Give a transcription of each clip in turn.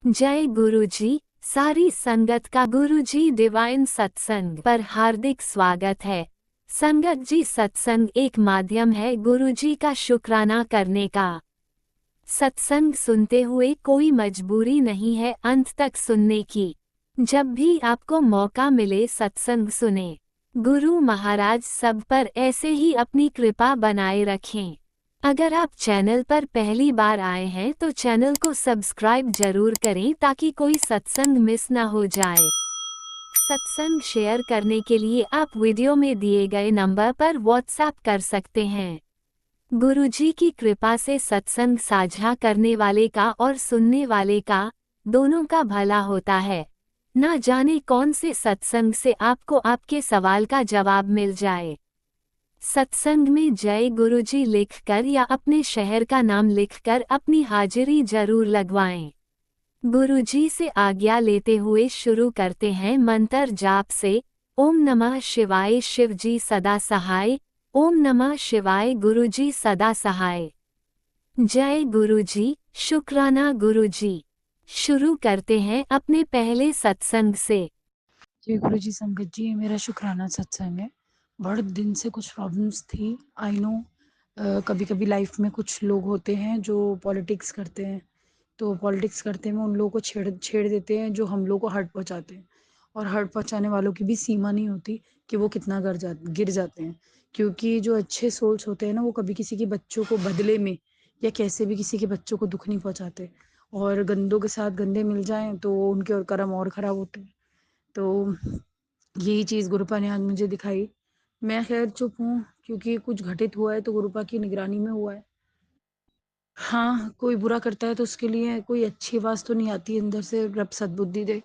जय गुरुजी। सारी संगत का गुरुजी डिवाइन सत्संग पर हार्दिक स्वागत है। संगत जी, सत्संग एक माध्यम है गुरुजी का शुक्राना करने का। सत्संग सुनते हुए कोई मजबूरी नहीं है अंत तक सुनने की। जब भी आपको मौका मिले सत्संग सुने। गुरु महाराज सब पर ऐसे ही अपनी कृपा बनाए रखें। अगर आप चैनल पर पहली बार आए हैं तो चैनल को सब्सक्राइब जरूर करें ताकि कोई सत्संग मिस ना हो जाए। सत्संग शेयर करने के लिए आप वीडियो में दिए गए नंबर पर व्हाट्सएप कर सकते हैं। गुरुजी की कृपा से सत्संग साझा करने वाले का और सुनने वाले का, दोनों का भला होता है। ना जाने कौन से सत्संग से आपको आपके सवाल का जवाब मिल जाए। सत्संग में जय गुरुजी लिखकर या अपने शहर का नाम लिखकर अपनी हाजिरी जरूर लगवाएं। गुरुजी से आज्ञा लेते हुए शुरू करते हैं मंत्र जाप से। ओम नमः शिवाय, शिवजी सदा सहाय। ओम नमः शिवाय, गुरुजी सदा सहाय। जय गुरुजी, शुक्राना गुरुजी। शुरू करते हैं अपने पहले सत्संग से। जी गुरुजी, संगत जी, ये मेरा शुक्राना सत्संग है। बहुत दिन से कुछ प्रॉब्लम्स थी। आई नो कभी कभी लाइफ में कुछ लोग होते हैं जो पॉलिटिक्स करते हैं, तो पॉलिटिक्स करते में उन लोगों को छेड़ छेड़ देते हैं जो हम लोगों को हर्ट पहुंचाते हैं। और हर्ट पहुंचाने वालों की भी सीमा नहीं होती कि वो कितना गिर जाते हैं। क्योंकि जो अच्छे सोल्स होते हैं ना, वो कभी किसी के बच्चों को बदले में या कैसे भी किसी के बच्चों को दुख नहीं पहुंचाते। और गंदों के साथ गंदे मिल जाएं तो उनके और कर्म और खराब होते हैं। तो यही चीज़ गुरुपा ने आज मुझे दिखाई। मैं खैर चुप हूँ क्योंकि कुछ घटित हुआ है तो गुरुपा की निगरानी में हुआ है। हाँ, कोई बुरा करता है तो उसके लिए कोई अच्छी आवाज़ तो नहीं आती अंदर से, रब सद्बुद्धि दे।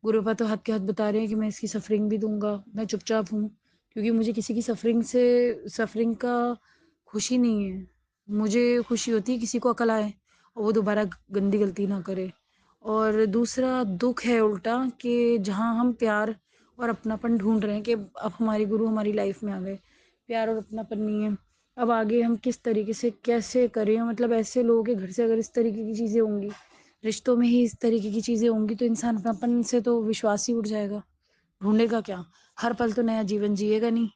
गुरुपा तो हाथ के हाथ बता रहे हैं कि मैं इसकी सफ़रिंग भी दूँगा। मैं चुपचाप हूँ क्योंकि मुझे किसी की सफ़रिंग का खुशी नहीं है। मुझे खुशी होती है किसी को अकल आए और वो दोबारा गंदी गलती ना करे। और दूसरा दुःख है उल्टा कि जहाँ हम प्यार और अपनापन ढूँढ रहे हैं कि अब हमारे गुरु हमारी लाइफ़ में आ गए, प्यार और अपनापन नहीं है। अब आगे हम किस तरीके से कैसे करें? मतलब ऐसे लोगों के घर से अगर इस तरीके की चीज़ें होंगी, रिश्तों में ही इस तरीके की चीज़ें होंगी तो इंसान अपनापन से तो विश्वास ही उठ जाएगा। ढूँढेगा क्या? हर पल तो नया जीवन जिएगा नहीं।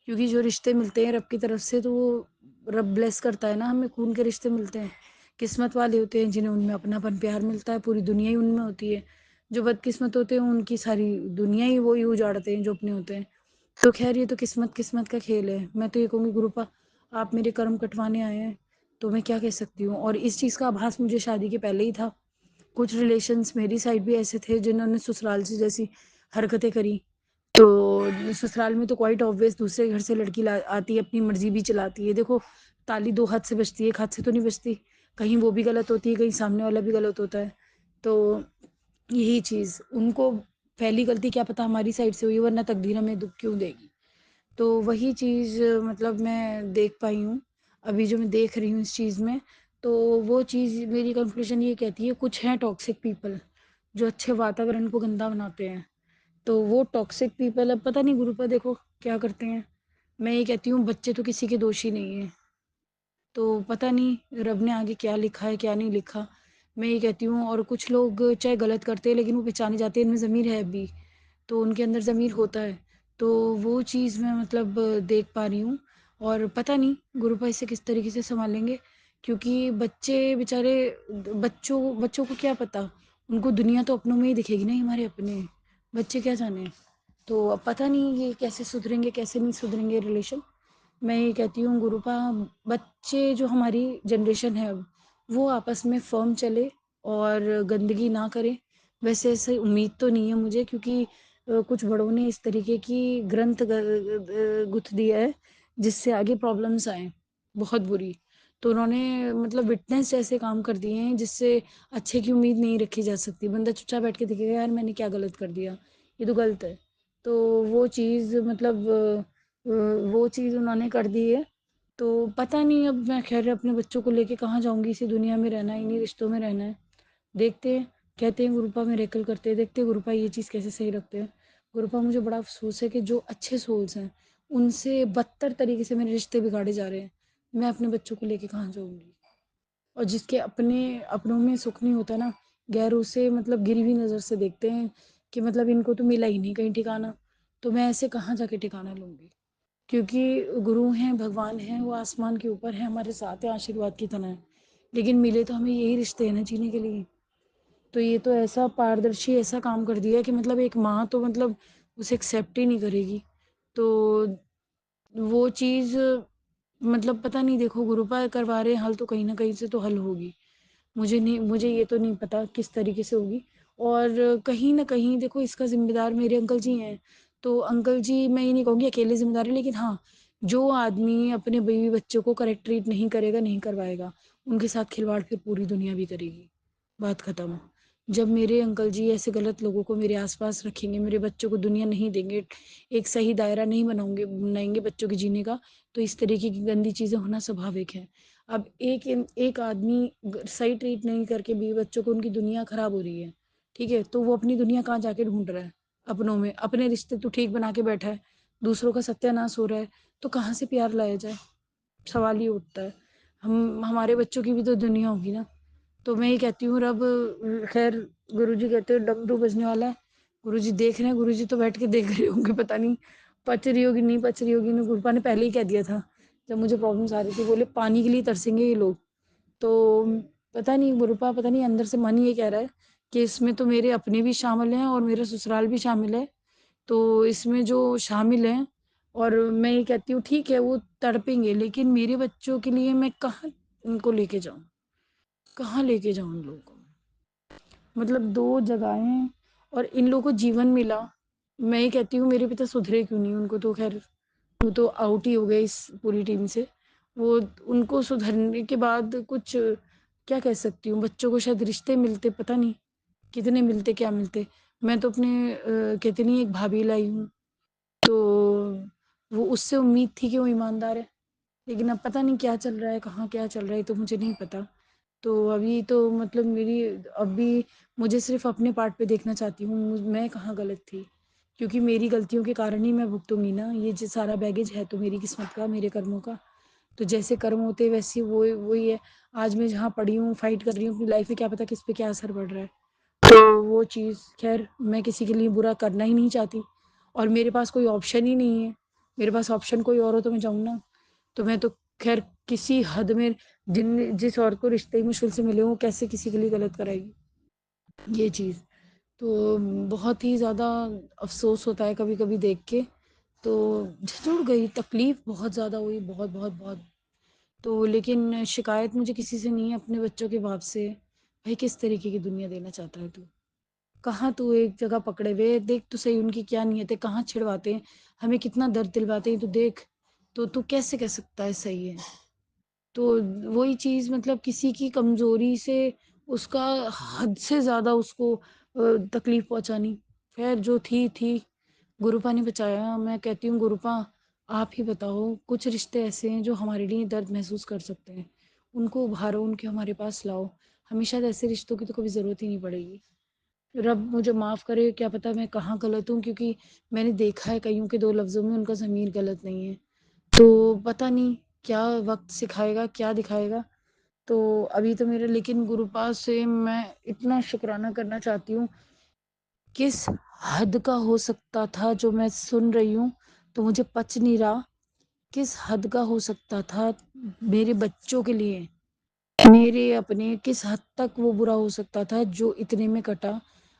क्योंकि जो रिश्ते मिलते हैं रब की तरफ से तो वो रब ब्लेस करता है ना, हमें खून के रिश्ते मिलते हैं। किस्मत वाले होते हैं जिन्हें उनमें अपनापन प्यार मिलता है, पूरी दुनिया ही उनमें होती है। जो बदकिस्मत होते हैं उनकी सारी दुनिया ही वो ही उजाड़ते हैं जो अपने होते हैं। तो खैर ये तो किस्मत किस्मत का खेल है। मैं तो ये कहूँगी गुरुपा, आप मेरे कर्म कटवाने आए हैं तो मैं क्या कह सकती हूँ। और इस चीज़ का आभास मुझे शादी के पहले ही था। कुछ रिलेशंस मेरी साइड भी ऐसे थे जिन्होंने ससुराल से जैसी हरकतें करी। तो ससुराल में तो क्वाइट ऑब्वियस दूसरे घर से लड़की आती है, अपनी मर्जी भी चलाती है। देखो, ताली दो हाथ से बजती है, एक हाथ से तो नहीं बजती। कहीं वो भी गलत होती है, कहीं सामने वाला भी गलत होता है। तो यही चीज़ उनको, पहली गलती क्या पता हमारी साइड से हुई, वरना तकदीर हमें दुख क्यों देगी। तो वही चीज़ मतलब मैं देख पाई हूँ, अभी जो मैं देख रही हूँ इस चीज़ में। तो वो चीज़ मेरी कंक्लूजन ये कहती है, कुछ हैं टॉक्सिक पीपल जो अच्छे वातावरण को गंदा बनाते हैं। तो वो टॉक्सिक पीपल अब पता नहीं गुरुपा देखो क्या करते हैं। मैं ये कहती हूँ बच्चे तो किसी के दोषी नहीं है। तो पता नहीं रब ने आगे क्या लिखा है क्या नहीं लिखा। मैं ये कहती हूँ, और कुछ लोग चाहे गलत करते हैं लेकिन वो पहचाने जाते हैं इनमें ज़मीर है अभी, तो उनके अंदर ज़मीर होता है। तो वो चीज़ मैं मतलब देख पा रही हूँ। और पता नहीं गुरुपा इसे किस तरीके से संभालेंगे, क्योंकि बच्चे बेचारे, बच्चों बच्चों को क्या पता, उनको दुनिया तो अपनों में ही दिखेगी ना, हमारे अपने हैं। बच्चे क्या जाने। तो अब पता नहीं ये कैसे सुधरेंगे कैसे नहीं सुधरेंगे रिलेशन। मैं ये कहती हूँ गुरुपा, बच्चे जो हमारी जनरेशन है अब, वो आपस में फ़र्म चले और गंदगी ना करें। वैसे ऐसे उम्मीद तो नहीं है मुझे, क्योंकि कुछ बड़ों ने इस तरीके की ग्रंथ गुथ दिया है जिससे आगे प्रॉब्लम्स आए बहुत बुरी। तो उन्होंने मतलब विटनेस जैसे काम कर दिए हैं जिससे अच्छे की उम्मीद नहीं रखी जा सकती। बंदा चुपचाप बैठ के देखेगा यार मैंने क्या गलत कर दिया, ये तो गलत है। तो वो चीज़ मतलब वो चीज़ उन्होंने कर दी है। तो पता नहीं अब मैं खैर अपने बच्चों को लेके कहाँ जाऊँगी, इसी दुनिया में रहना है, इन्हीं रिश्तों में रहना है। देखते हैं, कहते हैं गुरुपा मिरेकल करते हैं, देखते हैं गुरुपा ये चीज़ कैसे सही रखते हैं। गुरुपा मुझे बड़ा अफ़सोस है कि जो अच्छे सोल्स हैं, उनसे बदतर तरीके से मेरे रिश्ते बिगाड़े जा रहे हैं। मैं अपने बच्चों को लेके कहाँ जाऊँगी? और जिसके अपने अपनों में सुख नहीं होता ना, गैरों से मतलब गिरी हुई नज़र से देखते हैं कि मतलब इनको तो मिला ही नहीं कहीं ठिकाना, तो मैं ऐसे कहाँ जाके ठिकाना लूँगी? क्योंकि गुरु हैं, भगवान हैं, वो आसमान के ऊपर हैं, हमारे साथ हैं आशीर्वाद की तरह। लेकिन मिले तो हमें यही रिश्ते हैं ना जीने के लिए। तो ये तो ऐसा पारदर्शी ऐसा काम कर दिया है कि मतलब एक माँ तो मतलब उसे एक्सेप्ट ही नहीं करेगी। तो वो चीज़ मतलब पता नहीं, देखो गुरुपा करवा रहे हैं हल, तो कहीं न कहीं से तो हल होगी। मुझे ये तो नहीं पता किस तरीके से होगी। और कहीं न कहीं देखो इसका ज़िम्मेदार मेरे अंकल जी हैं। तो अंकल जी, मैं ये नहीं कहूँगी अकेले ज़िम्मेदार हैं, लेकिन हाँ, जो आदमी अपने बीवी बच्चों को करेक्ट ट्रीट नहीं करेगा, नहीं करवाएगा, उनके साथ खिलवाड़ फिर पूरी दुनिया भी करेगी। बात खत्म। जब मेरे अंकल जी ऐसे गलत लोगों को मेरे आस-पास रखेंगे, मेरे बच्चों को दुनिया नहीं देंगे, एक सही दायरा नहीं बनाएँगे बच्चों के जीने का, तो इस तरीके की गंदी चीज़ें होना स्वाभाविक है। अब एक आदमी सही ट्रीट नहीं करके बीवी बच्चों को, उनकी दुनिया खराब हो रही है, ठीक है? तो वो अपनी दुनिया कहाँ जाके ढूंढ रहा है? अपनों में। अपने रिश्ते तो ठीक बना के बैठा है, दूसरों का सत्यानाश हो रहा है, तो कहाँ से प्यार लाया जाए? सवाल ये उठता है। हमारे बच्चों की भी तो दुनिया होगी ना। तो मैं ये कहती हूँ, रब खैर, गुरुजी कहते हैं डमरू बजने वाला है, गुरुजी देख रहे हैं, गुरुजी तो बैठ के देख रहे होंगे, पता नहीं पच रही होगी नहीं पच रही होगी। गुरुपा ने पहले ही कह दिया था जब मुझे प्रॉब्लम्स आ रही थी, बोले पानी के लिए तरसेंगे ये लोग। तो पता नहीं गुरुपा, पता नहीं अंदर से मन ये कह रहा है कि इसमें तो मेरे अपने भी शामिल हैं और मेरा ससुराल भी शामिल है। तो इसमें जो शामिल हैं, और मैं ये कहती हूँ ठीक है वो तड़पेंगे, लेकिन मेरे बच्चों के लिए मैं कहाँ उनको लेके जाऊँ? कहाँ लेके जाऊँ उन लोगों को? मतलब 2 जगहें, और इन लोगों को जीवन मिला। मैं ये कहती हूँ मेरे पिता सुधरे क्यों नहीं? उनको तो ख़ैर, वो तो आउट ही हो गए इस पूरी टीम से। वो उनको सुधरने के बाद कुछ क्या कह सकती हूँ, बच्चों को शायद रिश्ते मिलते, पता नहीं कितने मिलते, क्या मिलते। मैं तो अपने कहते नहीं एक भाभी लाई हूँ, तो वो उससे उम्मीद थी कि वो ईमानदार है। लेकिन अब पता नहीं क्या चल रहा है, कहाँ क्या चल रहा है, तो मुझे नहीं पता। तो अभी तो मतलब मेरी अभी मुझे सिर्फ़ अपने पार्ट पे देखना चाहती हूँ, मैं कहाँ गलत थी? क्योंकि मेरी गलतियों के कारण ही मैं भुगतूँगी ना, ये जो सारा बैगेज है तो मेरी किस्मत का, मेरे कर्मों का। तो जैसे कर्म होते हैं वैसे वो वही है। आज मैं जहाँ पड़ी हूँ, फाइट कर रही हूँ अपनी लाइफ़ में, क्या पता किस पे क्या असर पड़ रहा है। तो वो चीज़ ख़ैर मैं किसी के लिए बुरा करना ही नहीं चाहती, और मेरे पास कोई ऑप्शन ही नहीं है। मेरे पास ऑप्शन कोई और हो तो मैं जाऊँ ना। तो मैं तो ख़ैर किसी हद में, जिस औरत को रिश्ते ही मुश्किल से मिले हों, कैसे किसी के लिए गलत कराएगी, ये चीज़। तो बहुत ही ज़्यादा अफ़सोस होता है कभी-कभी देख के। तो झिझुड़ गई, तकलीफ़ बहुत ज़्यादा हुई, बहुत, बहुत, बहुत। तो लेकिन शिकायत मुझे किसी से नहीं है, अपने बच्चों के बाप से। भाई किस तरीके की दुनिया देना चाहता है तू? कहाँ तू एक जगह पकड़े हुए है, देख तो सही उनकी क्या नीयत है, कहाँ छिड़वाते हैं, हमें कितना दर्द दिलवाते हैं, तो देख। तो तू कैसे कह सकता है सही है? तो वही चीज़, मतलब किसी की कमज़ोरी से उसका हद से ज़्यादा उसको तकलीफ़ पहुँचानी। ख़ैर जो थी, गुरुपा ने बचाया। मैं कहती हूँ गुरुपा, आप ही बताओ, कुछ रिश्ते ऐसे हैं जो हमारे लिए दर्द महसूस कर सकते हैं। उनको उभारो, उनके हमारे पास लाओ। हमें शायद ऐसे रिश्तों की तो कभी ज़रूरत ही नहीं पड़ेगी। रब मुझे माफ़ करे, क्या पता मैं कहाँ गलत हूँ, क्योंकि मैंने देखा है कइयों के 2 लफ्ज़ों में उनका ज़मीर गलत नहीं है। तो पता नहीं क्या वक़्त सिखाएगा, क्या दिखाएगा। तो अभी तो मेरा, लेकिन गुरुपास से मैं इतना शुक्राना करना चाहती हूँ, किस हद का हो सकता था जो मैं सुन रही हूँ, तो मुझे पच नहीं रहा। किस हद का हो सकता था मेरे बच्चों के लिए, मेरे अपने, किस हद तक वो बुरा हो सकता था जो इतने में कटा।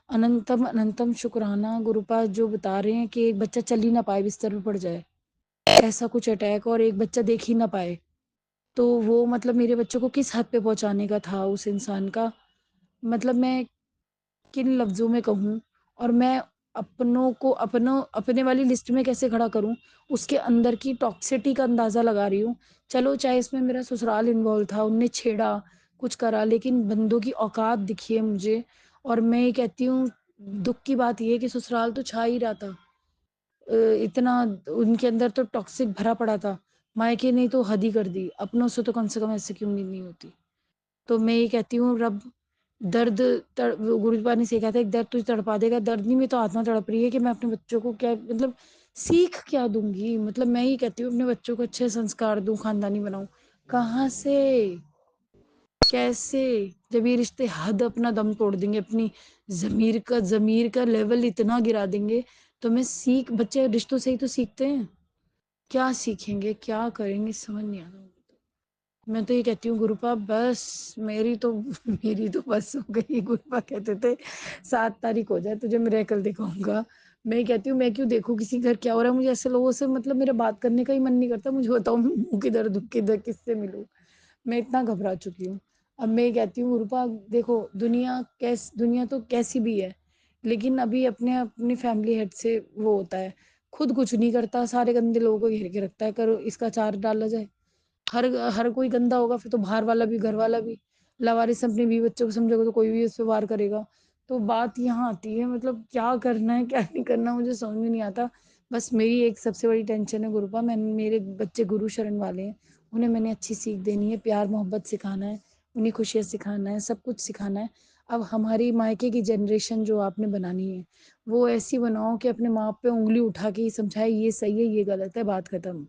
अनंतम अनंतम शुक्राना गुरुपाद जो बता रहे हैं कि एक बच्चा चल ही ना पाए, बिस्तर पे पड़ जाए, ऐसा कुछ अटैक, और एक बच्चा देख ही ना पाए। तो वो मतलब मेरे बच्चों को किस हद पे पहुँचाने का था उस इंसान का, मतलब मैं किन लफ्ज़ों में कहूँ, और मैं अपनों को अपने वाली लिस्ट में कैसे खड़ा करूँ, उसके अंदर की टॉक्सिसिटी का अंदाज़ा लगा रही हूँ। चलो चाहे इसमें मेरा ससुराल इन्वॉल्व था, उनने छेड़ा, कुछ करा, लेकिन बंदों की औकात दिखी है मुझे। और मैं ये कहती हूँ, दुःख की बात ये है कि ससुराल तो छा ही रहा था। इतना उनके अंदर तो टॉक्सिक भरा पड़ा था। मायके ने तो हद ही कर दी, अपनों से कम ऐसे की उम्मीद नहीं होती। तो मैं ये कहती हूँ, रब दर्द गुरुद्वारा ने सिखाया था, एक दर्द तुझे तड़पा देगा। दर्द नहीं में तो आत्मा तड़प रही है कि मैं अपने बच्चों को क्या, मतलब सीख क्या दूंगी। मतलब मैं ये कहती हूँ अपने बच्चों को अच्छे संस्कार दूं, खानदानी बनाऊं, कहाँ से? कैसे? जब ये रिश्ते हद अपना दम तोड़ देंगे, अपनी ज़मीर का लेवल इतना गिरा देंगे, तो बच्चे रिश्तों से ही तो सीखते हैं। क्या सीखेंगे, क्या करेंगे समझ नहीं आ रहा मुझे तो। मैं तो ये कहती हूँ गुरुपा बस मेरी तो मेरी तो बस हो गई। गुरुपा कहते थे 7 तारीख हो जाए तुझे मिरेकल दिखाऊँगा। मैं ये कहती हूँ मैं क्यों देखूँ किसी घर क्या हो रहा है? मुझे ऐसे लोगों से मतलब मेरा बात करने का ही मन नहीं करता। मुझे बताओ मैं मुँह किधर दूँ, किधर किससे मिलूँ? मैं इतना घबरा चुकी हूँ। अब मैं ये कहती हूँ गुरुपा देखो दुनिया तो कैसी भी है, लेकिन अभी अपने अपनी फैमिली हेड से वो होता है। खुद कुछ नहीं करता, सारे गंदे लोगों को घेर के रखता है, करो इसका अचार डाला जाए। हर हर कोई गंदा होगा फिर तो बाहर वाला भी, घर वाला भी। लावारिस अपने बीवी बच्चों को समझेगा तो कोई भी उस पे वार करेगा। तो बात यहाँ आती है मतलब क्या करना है, क्या नहीं करना मुझे समझ में नहीं आता। बस मेरी एक सबसे बड़ी टेंशन है गुरुपा, मेरे बच्चे गुरु शरण वाले हैं। उन्हें मैंने अच्छी सीख देनी है, प्यार मोहब्बत सिखाना है, उन्हें खुशियाँ सिखाना है, सब कुछ सिखाना है। अब हमारी मायके की जनरेशन जो आपने बनानी है, वो ऐसी बनाओ कि अपने माँ पे उँगली उठा के ही समझाए ये सही है, ये गलत है, बात खत्म।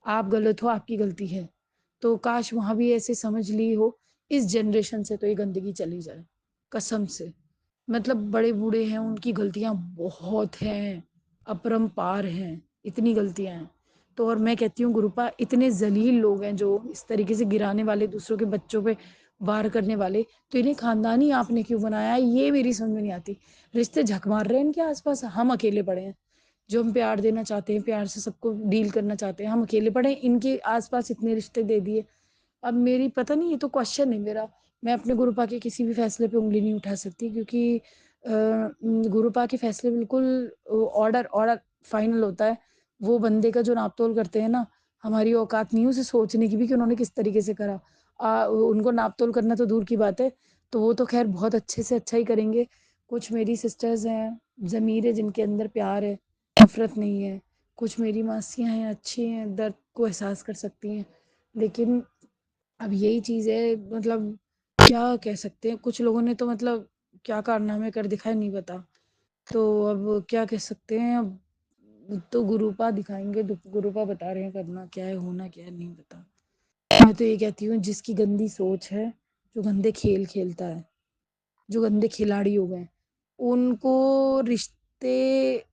आप गलत हो, आपकी गलती है। तो काश वहाँ भी ऐसे समझ ली हो, इस जनरेशन से तो ये गंदगी चली जाए, कसम से। मतलब बड़े-बूढ़े हैं, उनकी गलतियाँ बहुत हैं, अपरंपार हैं, इतनी गलतियाँ हैं। तो और मैं कहती हूँ गुरुपा इतने ज़लील लोग हैं जो इस तरीके से गिराने वाले, दूसरों के बच्चों पे वार करने वाले, तो इन्हें खानदानी आपने क्यों बनाया है, ये मेरी समझ में नहीं आती। रिश्ते झक मार रहे हैं इनके आस-पास, हम अकेले पड़े हैं। जो हम प्यार देना चाहते हैं, प्यार से सबको डील करना चाहते हैं, हम अकेले पड़े हैं, इनके आस-पास इतने रिश्ते दे दिए। अब मेरी पता नहीं ये तो क्वेश्चन है मेरा, मैं अपने गुरुपा के किसी भी फैसले पे उँगली नहीं उठा सकती क्योंकि गुरुपा के फैसले बिल्कुल ऑर्डर ऑर्डर फाइनल होता है। वो बंदे का जो नाप-तोल करते हैं ना, हमारी औकात नहीं है उसे सोचने की भी कि उन्होंने किस तरीके से करा। उनको नाप-तोल करना तो दूर की बात है, तो वो तो ख़ैर बहुत अच्छे से अच्छा ही करेंगे। कुछ मेरी सिस्टर्स हैं, ज़मीर है जिनके अंदर प्यार है, नफ़रत नहीं है। कुछ मेरी मासियाँ हैं, अच्छी हैं, दर्द को एहसास कर सकती हैं। लेकिन अब यही चीज़ है मतलब क्या कह सकते हैं, कुछ लोगों ने तो मतलब क्या कारनामे कर दिखाए नहीं पता। तो अब क्या कह सकते हैं, अब तो गुरूपा दिखाएँगे, गुरूपा बता रहे हैं करना क्या है, होना क्या है नहीं पता। मैं तो ये कहती हूँ जिसकी गंदी सोच है, जो गंदे खेल खेलता है, जो गंदे खिलाड़ी हो गए, उनको रिश्ते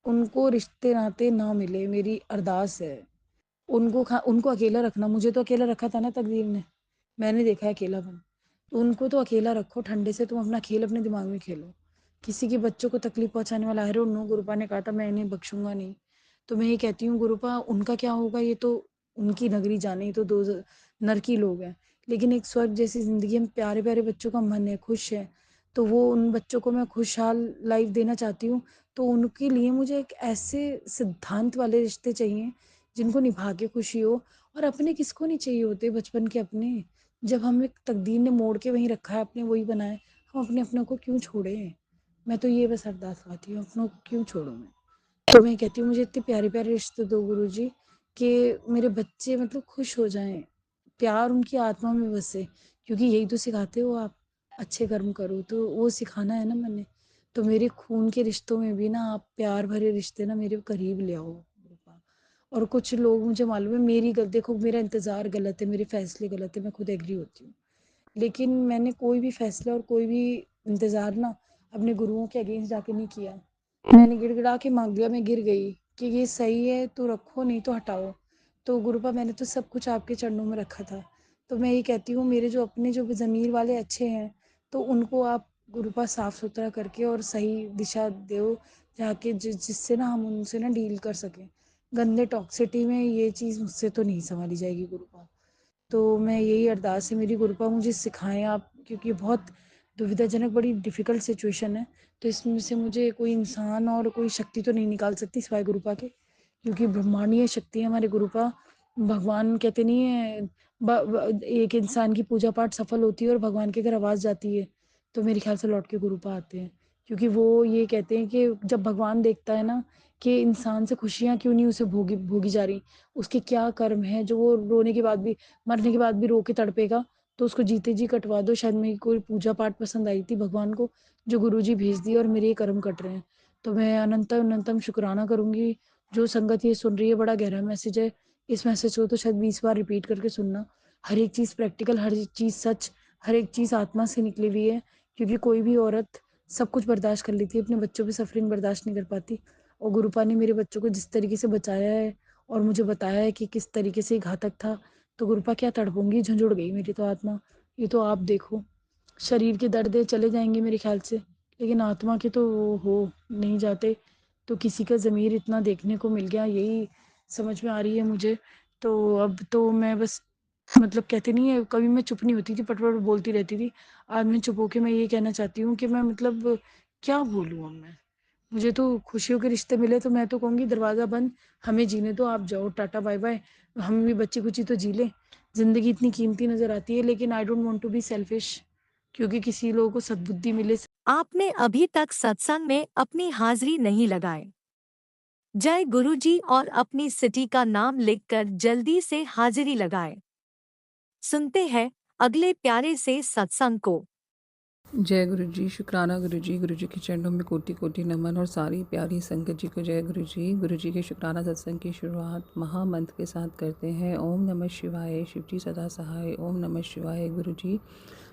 उनको रिश्ते-नाते ना मिले, मेरी अरदास है। उनको अकेला रखना, मुझे तो अकेला रखा था ना तकदीर ने, मैंने देखा है अकेलापन। तो उनको तो अकेला रखो, ठंडे से तुम अपना खेल अपने दिमाग में खेलो। किसी के बच्चों को तकलीफ़ पहुँचाने वाला आई डोंट नो, गुरुपा ने कहा था मैं इन्हें बख्शूँगा नहीं। तो मैं ये कहती हूँ गुरुपा उनका क्या होगा ये तो उनकी नगरी जाने, ये तो दो नर की लोग हैं। लेकिन एक स्वर्ग जैसी ज़िंदगी में प्यारे-प्यारे बच्चों का मन है, खुश है, तो वो उन बच्चों को मैं खुशहाल लाइफ़ देना चाहती हूँ। तो उनके लिए मुझे एक ऐसे सिद्धांत वाले रिश्ते चाहिए जिनको निभा के खुशी हो। और अपने किसको नहीं चाहिए होते बचपन के अपने, जब हमें तकदीर ने मोड़ के वहीं रखा है, अपने वही बनाए, हम अपने अपनों को क्यों छोड़ें? मैं तो ये बस अरदास करती हूँ, अपनों को क्यों छोड़ूँ मैं? तो मैं कहती हूँ मुझे इतने प्यारे-प्यारे रिश्ते दो गुरुजी कि मेरे बच्चे मतलब खुश हो जाएँ, प्यार उनकी आत्मा में बसे, क्योंकि यही तो सिखाते हो आप, अच्छे कर्म करो, तो वो सिखाना है ना मैंने। तो मेरे खून के रिश्तों में भी ना आप प्यार भरे रिश्ते ना मेरे करीब ले आओ। और कुछ लोग मुझे मालूम है मेरी गल देखो मेरा इंतज़ार गलत है, मेरे फैसले गलत है, मैं खुद एग्री होती हूँ। लेकिन मैंने कोई भी फैसला और कोई भी इंतज़ार ना अपने गुरुओं के अगेंस्ट जाके नहीं किया। मैंने गिड़गिड़ा के माँग लिया, मैं गिर गई कि ये सही है तो रखो नहीं तो हटाओ। तो गुरुपा मैंने तो सब कुछ आपके चरणों में रखा था। तो मैं ये कहती हूँ मेरे जो अपने जो ज़मीर वाले अच्छे हैं, तो उनको आप गुरुपा साफ-सुथरा करके और सही दिशा दो जाके जिससे ना हम उनसे ना डील कर सकें। गंदे टॉक्सिटी में ये चीज़ मुझसे तो नहीं सँभाली जाएगी गुरुपा। तो मैं यही अरदास है मेरी गुरुपा मुझे सिखाएँ आप क्योंकि बहुत दुविधाजनक बड़ी डिफ़िकल्ट सिचुएशन है। तो इसमें से मुझे कोई इंसान और कोई शक्ति तो नहीं निकाल सकती सिवाय गुरुपा के। क्योंकि ब्रह्मांडीय शक्ति है हमारे गुरुपा। भगवान कहते नहीं है एक इंसान की पूजा पाठ सफल होती है और भगवान के घर आवाज़ जाती है, तो मेरे ख़्याल से लौट के गुरुपा आते हैं। क्योंकि वो ये कहते हैं कि जब भगवान देखता है ना कि इंसान से खुशियाँ क्यों नहीं उसे भोगी भोगी जा रही, उसके क्या कर्म हैं जो वो रोने के बाद भी मरने के बाद भी रो के तड़पेगा, तो उसको जीते जी कटवा दो। शायद मेरी कोई पूजा पाठ पसंद आई थी भगवान को, जो गुरुजी भेज दिए और मेरे ये कर्म कट रहे हैं। तो मैं अनंतम-अनंतम शुक्राना करूँगी, जो संगत ये सुन रही है बड़ा गहरा मैसेज है। इस मैसेज को तो शायद 20 बार रिपीट करके सुनना। हर एक चीज़ प्रैक्टिकल, हर एक चीज़ सच, हर एक चीज़ आत्मा से निकली हुई है, क्योंकि कोई भी औरत सब कुछ बर्दाश्त कर लेती है, अपने बच्चों की सफरिंग बर्दाश्त नहीं कर पाती। और गुरुपा ने मेरे बच्चों को जिस तरीके से बचाया है और मुझे बताया है कि किस तरीके से ये घातक था, तो गुरुपा क्या तड़पूंगी, झंझुड़ गई मेरी तो आत्मा। ये तो आप देखो, शरीर के दर्द है चले जाएंगे मेरे ख्याल से, लेकिन आत्मा के तो हो नहीं जाते। तो किसी का ज़मीर इतना देखने को मिल गया, यही समझ में आ रही है मुझे। तो अब तो मैं बस, मतलब कहते नहीं है, कभी मैं चुप नहीं होती थी, पट पट बोलती रहती थी। आज मैं चुप होके मैं ये कहना चाहती हूँ कि मैं, मतलब क्या बोलूँ अब मैं। मुझे तो खुशियों के रिश्ते मिले तो मैं तो कहूँगी दरवाज़ा बंद, हमें जीने दो, आप जाओ, टाटा बाय बाय। हम भी बच्ची कुची तो जी लें। ज़िंदगी इतनी कीमती नज़र आती है, लेकिन I don't want to be selfish, क्योंकि किसी लोगों को सद्बुद्धि मिले। आपने अभी तक सत्संग में अपनी हाजिरी नहीं लगाए। जय गुरुजी और अपनी सिटी का नाम लिखकर जल्दी से हाजिरी लगाए। सुनते हैं अगले प्यारे से सत्संग को। जय गुरु जी, शुक्राना गुरु जी के चरणों में कोटि कोटि नमन और सारी प्यारी संगत जी को जय गुरु जी के शुक्राना सत्संग की शुरुआत महामंत्र के साथ करते हैं। ओम नमः शिवाय, शिव जी सदा सहाय। ओम नमः शिवाय, गुरु जी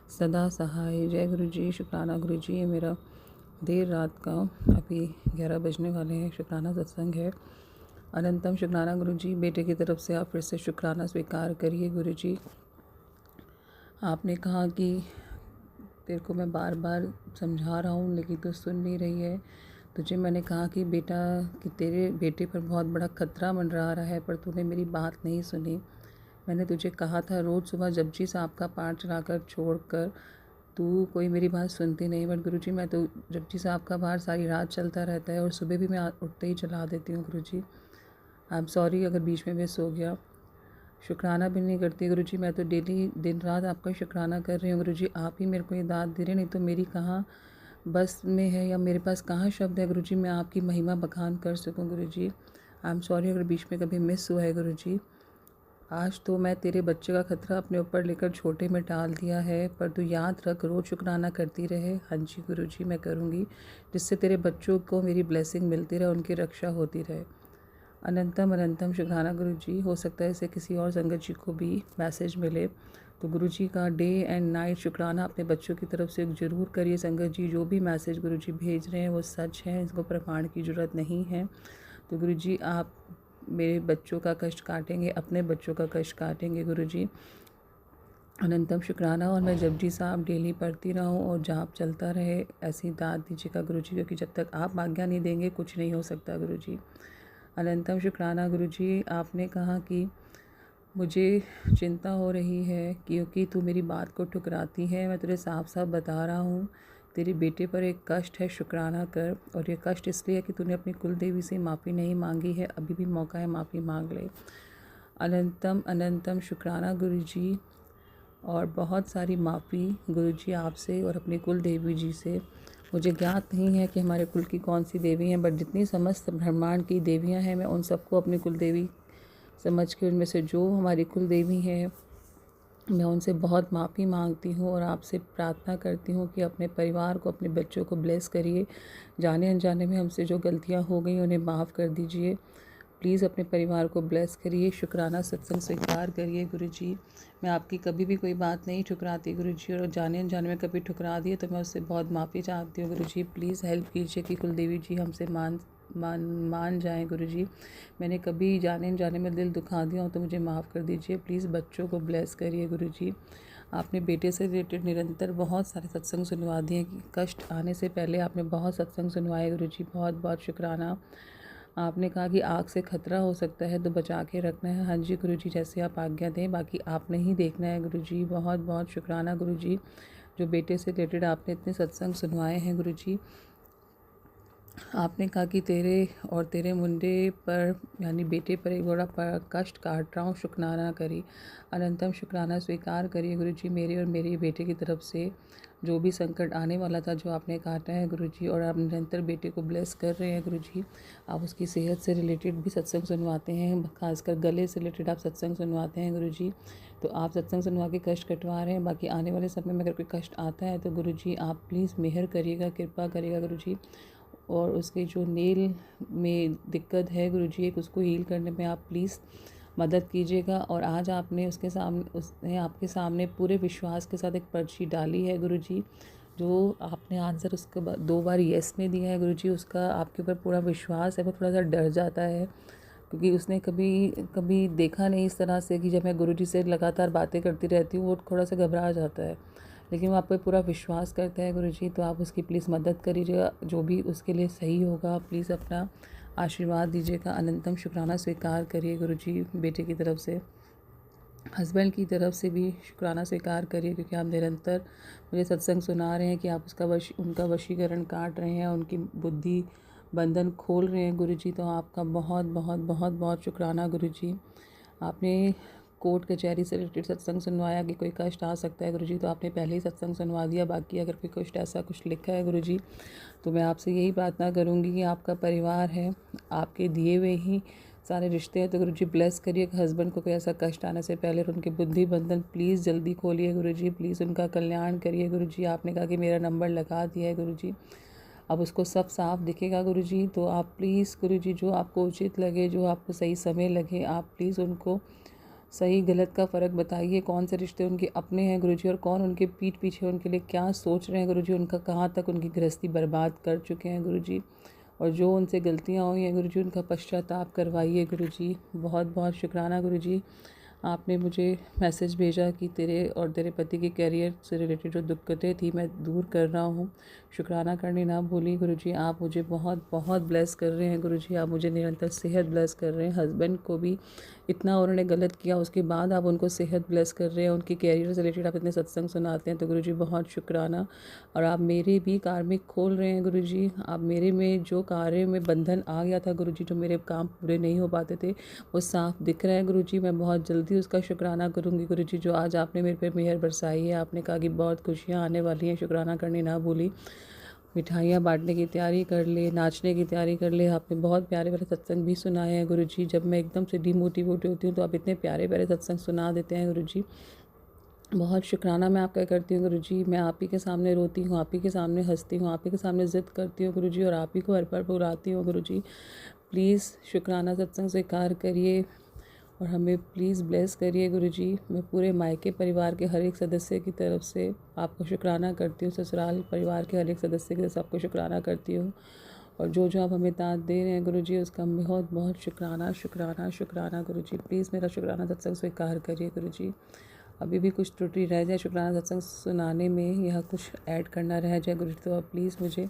सदा सहाय। जय गुरु जी, शुक्राना गुरु जी। ये मेरा देर रात का अभी 11 बजने वाले हैं शुक्राना सत्संग है। अनंतम शुक्राना गुरु जी, बेटे की तरफ से आप फिर से शुक्राना स्वीकार करिए। गुरु जी, आपने कहा कि तेरे को मैं बार बार समझा रहा हूँ लेकिन तो सुन नहीं रही है। तुझे मैंने कहा कि बेटा, कि तेरे बेटे पर बहुत बड़ा खतरा मंडरा रहा है, पर तूने मेरी बात नहीं सुनी। मैंने तुझे कहा था रोज़ सुबह जपजी साहब का पाठ चलाकर छोड़कर तू कोई मेरी बात सुनती नहीं। बट गुरुजी, मैं तो जपजी साहब का बाहर सारी रात चलता रहता है और सुबह भी मैं उठते ही चला देती हूँ। गुरुजी, आई एम सॉरी अगर बीच में मिस हो गया। शुक्राना भी नहीं करती गुरुजी, मैं तो डेली दिन रात आपका शुक्राना कर रही हूँ। गुरुजी, आप ही मेरे को ये दाद दे रहे, नहीं तो मेरी कहाँ बस में है या मेरे पास कहाँ शब्द है गुरुजी मैं आपकी महिमा बखान कर सकूँ। गुरुजी, आई एम सॉरी अगर बीच में कभी मिस हुआ है। गुरुजी, आज तो मैं तेरे बच्चे का खतरा अपने ऊपर लेकर छोटे में टाल दिया है, पर तू याद रख रोज़ शुक्राना करती रहे। हाँ जी गुरुजी, मैं करूँगी, जिससे तेरे बच्चों को मेरी ब्लेसिंग मिलती रहे, उनकी रक्षा होती रहे। अनंतम अनंतम शुक्राना गुरु जी। हो सकता है इसे किसी और संगत जी को भी मैसेज मिले, तो गुरु जी का डे एंड नाइट शुक्राना अपने बच्चों की तरफ से ज़रूर करिए। संगत जी जो भी मैसेज गुरु जी भेज रहे हैं वो सच है, इसको प्रमाण की ज़रूरत नहीं है। तो गुरु जी, आप मेरे बच्चों का कष्ट काटेंगे, अपने बच्चों का कष्ट काटेंगे। गुरु जी, अनंतम शुक्राना। और मैं जपजी साहब डेली पढ़ती रहूं और जाप चलता रहे, ऐसी दाद दीजिएगा गुरु जी, क्योंकि जब तक आप आज्ञा नहीं देंगे कुछ नहीं हो सकता। गुरु जी, अनंतम शुक्राना गुरु जी। आपने कहा कि मुझे चिंता हो रही है क्योंकि तू मेरी बात को ठुकराती है। मैं तुझे साफ साफ बता रहा हूँ, तेरे बेटे पर एक कष्ट है, शुक्राना कर। और ये कष्ट इसलिए है कि तूने अपनी कुल देवी से माफ़ी नहीं मांगी है, अभी भी मौका है, माफ़ी मांग ले। अनंतम अनंतम शुक्राना गुरु जी। और बहुत सारी माफ़ी गुरु जी आपसे और अपनी कुल देवी जी से। मुझे ज्ञात नहीं है कि हमारे कुल की कौन सी देवी हैं, बट जितनी समस्त ब्रह्मांड की देवियां हैं मैं उन सबको अपनी कुल देवी समझ के उनमें से जो हमारी कुल देवी हैं मैं उनसे बहुत माफ़ी मांगती हूँ और आपसे प्रार्थना करती हूँ कि अपने परिवार को, अपने बच्चों को ब्लेस करिए। जाने अनजाने में हमसे जो गलतियाँ हो गई उन्हें माफ़ कर दीजिए। प्लीज़ अपने परिवार को ब्लेस करिए। शुक्राना सत्संग स्वीकार करिए गुरु जी। मैं आपकी कभी भी कोई बात नहीं ठुकराती गुरु जी, और जाने अनजाने में कभी ठुकरा दिए तो मैं उससे बहुत माफ़ी चाहती हूँ। गुरु जी, प्लीज़ हेल्प कीजिए कि कुलदेवी जी हमसे मान जाएं। गुरु जी, मैंने कभी जाने अनजाने में दिल दुखा दिया हो तो मुझे माफ़ कर दीजिए। प्लीज़ बच्चों को ब्लेस करिए गुरु जी। आपने बेटे से रिलेटेड निरंतर बहुत सारे सत्संग सुनवा दिए, कि कष्ट आने से पहले आपने बहुत सत्संग सुनवाए गुरु जी, बहुत बहुत शुक्राना। आपने कहा कि आग से खतरा हो सकता है तो बचा के रखना है। हाँ जी गुरु जी, जैसे आप आज्ञा दें, बाकी आपने ही देखना है गुरु जी। बहुत बहुत शुक्राना गुरु जी, जो बेटे से रिलेटेड आपने इतने सत्संग सुनवाए हैं गुरु जी। आपने कहा कि तेरे और तेरे मुंडे पर यानी बेटे पर एक बड़ा कष्ट काट रहा हूँ, शुक्राना करी। अनंतम शुक्राना स्वीकार करिए गुरु जी, मेरे और मेरे बेटे की तरफ से जो भी संकट आने वाला था जो आपने काटा है गुरु जी, और आप निरंतर बेटे को ब्लेस कर रहे हैं गुरु जी। आप उसकी सेहत से रिलेटेड भी सत्संग सुनवाते हैं, खासकर गले से रिलेटेड आप सत्संग सुनवाते हैं गुरु जी। तो आप सत्संग सुनवा के कष्ट कटवा रहे हैं। बाकी आने वाले समय में अगर कोई कष्ट आता है तो गुरु जी आप प्लीज़ मेहर करिएगा, कृपा करिएगा गुरु जी। और उसके जो नेल में दिक्कत है गुरु जी, एक उसको हील करने में आप प्लीज़ मदद कीजिएगा। और आज आपने उसने आपके सामने पूरे विश्वास के साथ एक पर्ची डाली है गुरुजी, जो आपने आंसर उसके बाद 2 बार येस में दिया है गुरुजी, उसका आपके ऊपर पूरा विश्वास है। वो थोड़ा सा डर जाता है क्योंकि उसने कभी देखा नहीं इस तरह से कि जब मैं गुरुजी से लगातार बातें करती रहती हूँ वो थोड़ा सा घबरा जाता है, लेकिन वो आप पे पूरा विश्वास करता है गुरुजी। तो आप उसकी प्लीज़ मदद करिएगा, जो भी उसके लिए सही होगा प्लीज़ अपना आशीर्वाद दीजिएगा। अनंतम शुक्राना स्वीकार करिए गुरुजी, बेटे की तरफ से, हस्बैंड की तरफ से भी शुक्राना स्वीकार करिए, क्योंकि आप निरंतर मुझे सत्संग सुना रहे हैं कि आप उनका वशीकरण काट रहे हैं, उनकी बुद्धि बंधन खोल रहे हैं गुरुजी। तो आपका बहुत बहुत बहुत बहुत शुक्राना गुरुजी। आपने कोर्ट कचहरी से रिलेटेड सत्संग सुनवाया कि कोई कष्ट आ सकता है गुरुजी, तो आपने पहले ही सत्संग सुनवा दिया। बाकी अगर कोई कष्ट ऐसा कुछ लिखा है गुरुजी, तो मैं आपसे यही प्रार्थना करूँगी कि आपका परिवार है, आपके दिए हुए ही सारे रिश्ते हैं, तो गुरुजी ब्लेस करिए कि हस्बैंड को कोई ऐसा कष्ट आने से पहले उनके बुद्धि बंधन प्लीज़ जल्दी खोलिए गुरुजी, प्लीज़ उनका कल्याण करिए गुरुजी। आपने कहा कि मेरा नंबर लगा दिया है गुरुजी, अब उसको सब साफ दिखेगा गुरुजी। तो आप प्लीज़ गुरुजी, जो आपको उचित लगे, जो आपको सही समय लगे, आप प्लीज़ उनको सही गलत का फ़र्क बताइए, कौन से रिश्ते उनके अपने हैं गुरुजी और कौन उनके पीठ पीछे उनके लिए क्या सोच रहे हैं गुरुजी, उनका कहाँ तक उनकी गृहस्थी बर्बाद कर चुके हैं गुरुजी, और जो उनसे गलतियाँ हुई हैं गुरुजी उनका पश्चाताप करवाइए गुरुजी। बहुत बहुत शुक्राना गुरुजी। आपने मुझे मैसेज भेजा कि तेरे और तेरे पति के करियर से रिलेटेड जो दिक्कतें थी मैं दूर कर रहा हूँ, शुक्राना करनी ना भूली गुरुजी। आप मुझे बहुत बहुत ब्लेस कर रहे हैं गुरुजी, आप मुझे निरंतर सेहत ब्लेस कर रहे हैं। हस्बैंड को भी इतना उन्होंने गलत किया, उसके बाद आप उनको सेहत ब्लेस कर रहे हैं, उनके कैरियर से रिलेटेड आप इतने सत्संग सुनाते हैं, तो गुरुजी बहुत शुक्राना। और आप मेरे भी कार्मिक खोल रहे हैं गुरुजी, आप मेरे में जो कार्य में बंधन आ गया था गुरुजी, जो मेरे काम पूरे नहीं हो पाते थे, वो साफ दिख रहा है गुरुजी। मैं बहुत जल्दी उसका शुक्राना करूँगी गुरुजी, जो आज आपने मेरे पे मेहर बरसाई है। आपने कहा कि बहुत खुशियाँ आने वाली हैं, शुक्राना करनी ना भूली। मिठाइयाँ बांटने की तैयारी कर ले, नाचने की तैयारी कर ले। आपने बहुत प्यारे प्यारे सत्संग भी सुनाए हैं गुरुजी। जब मैं एकदम से डिमोटिवेट होती हूँ तो आप इतने प्यारे प्यारे सत्संग सुना देते हैं गुरुजी, बहुत शुक्राना मैं आपका करती हूँ गुरुजी। मैं आप ही के सामने रोती हूँ, आप ही के सामने हंसती हूँ, आप ही के सामने ज़िद करती हूँ गुरुजी, और आप ही को हर पर बुलाती हूँ गुरुजी। प्लीज़ शुक्राना सत्संग स्वीकार करिए और हमें प्लीज़ ब्लेस करिए गुरुजी। मैं पूरे मायके परिवार के हर एक सदस्य की तरफ से आपको शुक्राना करती हूँ, ससुराल परिवार के हर एक सदस्य की तरफ से आपको शुक्राना करती हूँ, और जो जो आप हमें दाद दे रहे हैं गुरुजी उसका बहुत बहुत शुक्राना शुक्राना शुक्राना गुरुजी। प्लीज़ मेरा शुक्राना सत्संग स्वीकार करिए गुरुजी। अभी भी कुछ त्रुटि रह जाए शुक्राना सत्संग सुनाने में, या कुछ ऐड करना रह जाए गुरुजी, तो आप प्लीज़ मुझे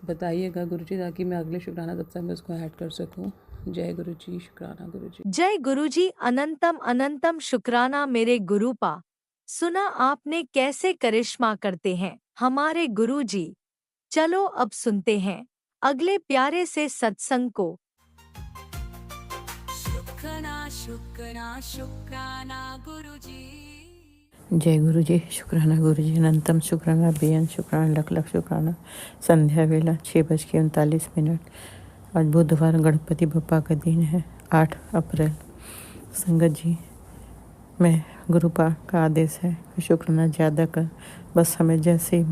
बताइएगा गुरुजी, ताकि मैं अगले शुक्राना सत्संग में उसको ऐड कर सकूँ। जय गुरुजी, शुक्राना गुरुजी। जय गुरुजी। अनंतम अनंतम शुक्राना मेरे गुरुपा। सुना आपने कैसे करिश्मा करते हैं हमारे गुरुजी। चलो अब सुनते हैं अगले प्यारे से सत्संग को। शुक्राना शुक्राना गुरुजी। जय गुरु जी, शुक्राना गुरु जी, अनंतम शुक्राना, बेअंत शुक्राना, लख लख शुक्राना। संध्या वेला 6:39। आज बुधवार गणपति बप्पा का दिन है, 8 अप्रैल। संगत जी, मैं गुरुपा का आदेश है कि शुक्राना ज़्यादा कर, बस हमें जैसे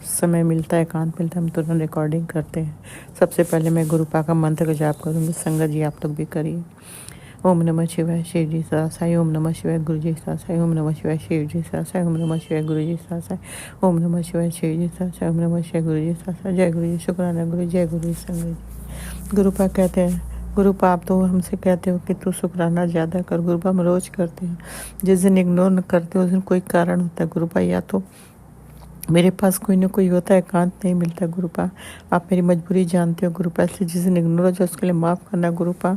समय मिलता है, एकांत मिलता है, हम तुरंत रिकॉर्डिंग करते हैं। सबसे पहले मैं गुरुपा का मंत्र का जाप करूँगी, संगत जी आप लोग भी करिए। ओम नमः शिवाय शिव जी सासाई, ओम नमः शिवाय गुरु जी सासाई, ओम नमः शिवाय शिव जी सासाई, ओम नमः शिवाय गुरु जी सासाई, ओम नमः शिवाय शिव जी सासाई, ओम नमः शिवाय गुरु जी सासाई। जय गुरु जी, शुक्राना गुरु, जय गुरु जी। संगत जी, गुरुपा कहते हैं, गुरुपा आप तो हमसे कहते हो कि तू शुक्राना ज़्यादा कर। गुरुपा हम रोज़ करते हैं, जिस दिन इग्नोर न करते उस दिन कोई कारण होता है गुरुपा, या तो मेरे पास कोई ना कोई होता है, एकांत नहीं मिलता गुरुपा। आप मेरी मजबूरी जानते हो गुरुपा, इसलिए जिस दिन इग्नोर हो जाए उसके लिए माफ़ करना गुरुपा।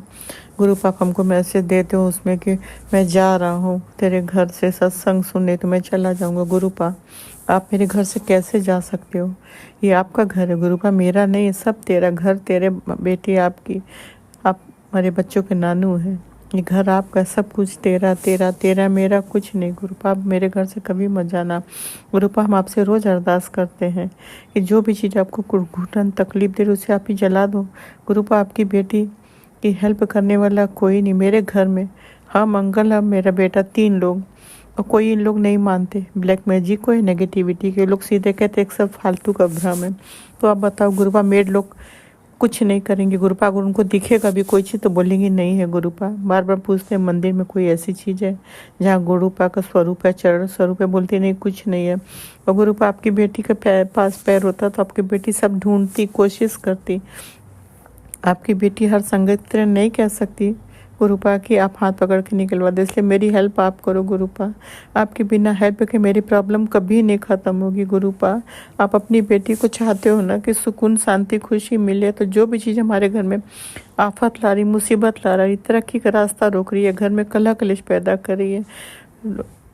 गुरुपा आप हमको मैसेज देते हो उसमें कि मैं जा रहा हूँ तेरे घर से सत्संग सुनने, तो मैं चला जाऊँगा गुरुपा। आप मेरे घर से कैसे जा सकते हो? ये आपका घर है गुरुपा, मेरा नहीं है। सब तेरा घर, तेरे बेटी आपकी, आप हमारे बच्चों के नानू हैं। ये घर आपका, सब कुछ तेरा तेरा तेरा, मेरा कुछ नहीं गुरुपा। आप मेरे घर से कभी मत जाना गुरुपा। हम आपसे रोज़ अरदास करते हैं कि जो भी चीज़ आपको घुटन तकलीफ दे रही उसे आप ही जला दो गुरुपा। आपकी बेटी की हेल्प करने वाला कोई नहीं मेरे घर में। हाँ मंगल, हम मेरा बेटा, 3 लोग, और कोई इन लोग नहीं मानते ब्लैक मैजिक को है, नेगेटिविटी के लोग सीधे कहते एक सब फालतू का भ्रम है। तो आप बताओ गुरुपा, मेड लोग कुछ नहीं करेंगे गुरुपा। अगर उनको दिखेगा भी कोई चीज़ तो बोलेंगे नहीं है गुरुपा। बार बार पूछते हैं मंदिर में कोई ऐसी चीज़ है जहाँ गुरुपा का स्वरूप है, चरण स्वरूप है, बोलते नहीं कुछ नहीं है। और गुरुपा आपकी बेटी के पास पैर होता तो आपकी बेटी सब ढूंढती, कोशिश करती। आपकी बेटी हर संगत की तरह नहीं कह सकती गुरुपा कि आप हाथ पकड़ के निकलवा दे, इसलिए मेरी हेल्प आप करो गुरुपा। आपके बिना हेल्प के मेरी प्रॉब्लम कभी नहीं ख़त्म होगी गुरुपा। आप अपनी बेटी को चाहते हो ना कि सुकून, शांति, खुशी मिले, तो जो भी चीज़ हमारे घर में आफत ला रही, मुसीबत ला रही, तरक्की का रास्ता रोक रही है, घर में कलह कलेश पैदा कर रही है,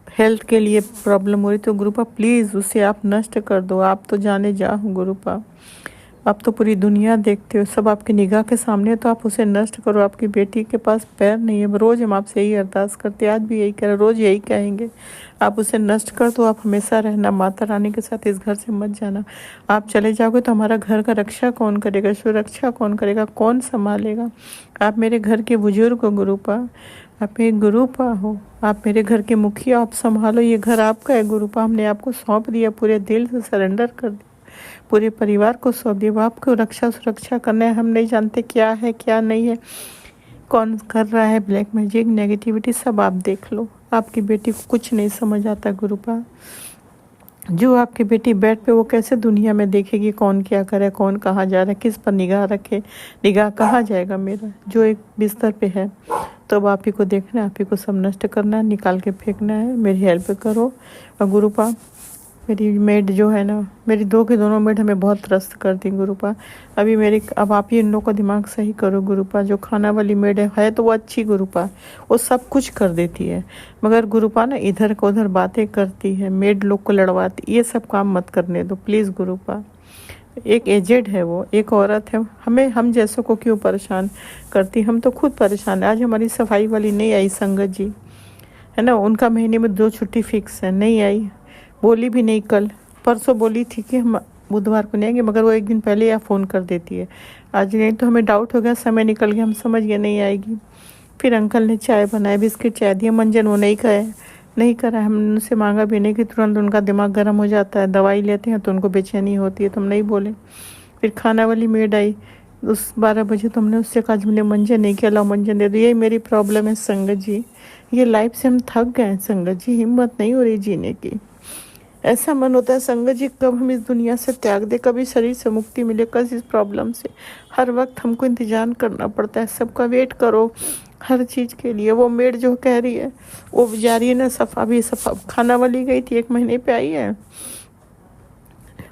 हेल्थ के लिए प्रॉब्लम हो रही, तो गुरुपा प्लीज़ उसे आप नष्ट कर दो। आप तो जाने जा हो गुरुपा, आप तो पूरी दुनिया देखते हो, सब आपकी निगाह के सामने, तो आप उसे नष्ट करो। आपकी बेटी के पास पैर नहीं है, रोज़ हम आपसे यही अरदास करते, आज भी यही कह रहे, रोज़ यही कहेंगे, आप उसे नष्ट कर दो। आप हमेशा रहना माता रानी के साथ, इस घर से मत जाना। आप चले जाओगे तो हमारा घर का रक्षा कौन करेगा, सुरक्षा कौन करेगा, कौन संभालेगा? आप मेरे घर के बुजुर्ग हो गुरुपा, आप एक गुरुपा हो, आप मेरे घर के मुखिया, आप संभालो, ये घर आपका है गुरुपा। हमने आपको सौंप दिया, पूरे दिल से सरेंडर कर दिया, पूरे परिवार को सौंप दिया। आपको रक्षा सुरक्षा करना है, हम नहीं जानते क्या है क्या नहीं है, कौन कर रहा है ब्लैक मैजिक, नेगेटिविटी, सब आप देख लो। आपकी बेटी को कुछ नहीं समझ आता गुरुपा। जो आपकी बेटी बेड पे, वो कैसे दुनिया में देखेगी कौन क्या करे, कौन कहाँ जा रहा है, किस पर निगाह रखे, निगाह कहाँ जाएगा मेरा जो एक बिस्तर पे है। तो अब आप ही को देखना है, आप ही को सब नष्ट करना है, निकाल के फेंकना है। मेरी हेल्प करो। और गुरुपा मेरी मेड जो है ना, मेरी दो की दोनों मेड हमें बहुत त्रस्त करती गुरुपा। अब आप ही इन लोगों का दिमाग सही करो गुरुपा। जो खाना वाली मेड है तो वो अच्छी गुरुपा, वो सब कुछ कर देती है, मगर गुरुपा ना इधर को उधर बातें करती है, मेड लोग को लड़वाती। ये सब काम मत करने दो प्लीज़ गुरुपा। एक एजेड है, वो एक औरत है, हम जैसों को क्यों परेशान करती, हम तो खुद परेशान है। आज हमारी सफाई वाली नहीं आई संगत जी, है ना, उनका महीने में 2 छुट्टी फिक्स है, नहीं आई, बोली भी नहीं। कल परसों बोली थी कि हम बुधवार को नहीं आएंगे, मगर वो एक दिन पहले या फ़ोन कर देती है। आज नहीं तो हमें डाउट हो गया, समय निकल गया, हम समझ गए नहीं आएगी। फिर अंकल ने चाय बनाए, बिस्किट चाय दिया, मंजन वो नहीं खाए, नहीं करा। हमने उनसे मांगा भी नहीं कि तुरंत उनका दिमाग गर्म हो जाता है, दवाई लेते हैं तो उनको बेचैनी होती है, तो हम नहीं बोले। फिर खाना वाली मेड आई उस 12 बजे, तो हमने उससे कहा हमने मंजन नहीं किया, लाओ मंजन दे दो। यही मेरी प्रॉब्लम है संगत जी, ये लाइफ से हम थक गए हैं संगत जी, हिम्मत नहीं हो रही जीने की। ऐसा मन होता है संगत जी कब हम इस दुनिया से त्याग दे, कभी शरीर से मुक्ति मिले, कब इस प्रॉब्लम से। हर वक्त हमको इंतजार करना पड़ता है, सबका वेट करो हर चीज़ के लिए। वो मेड जो कह रही है वो जा रही है ना सफ़ा खाना वाली गई थी, 1 महीने पे आई है,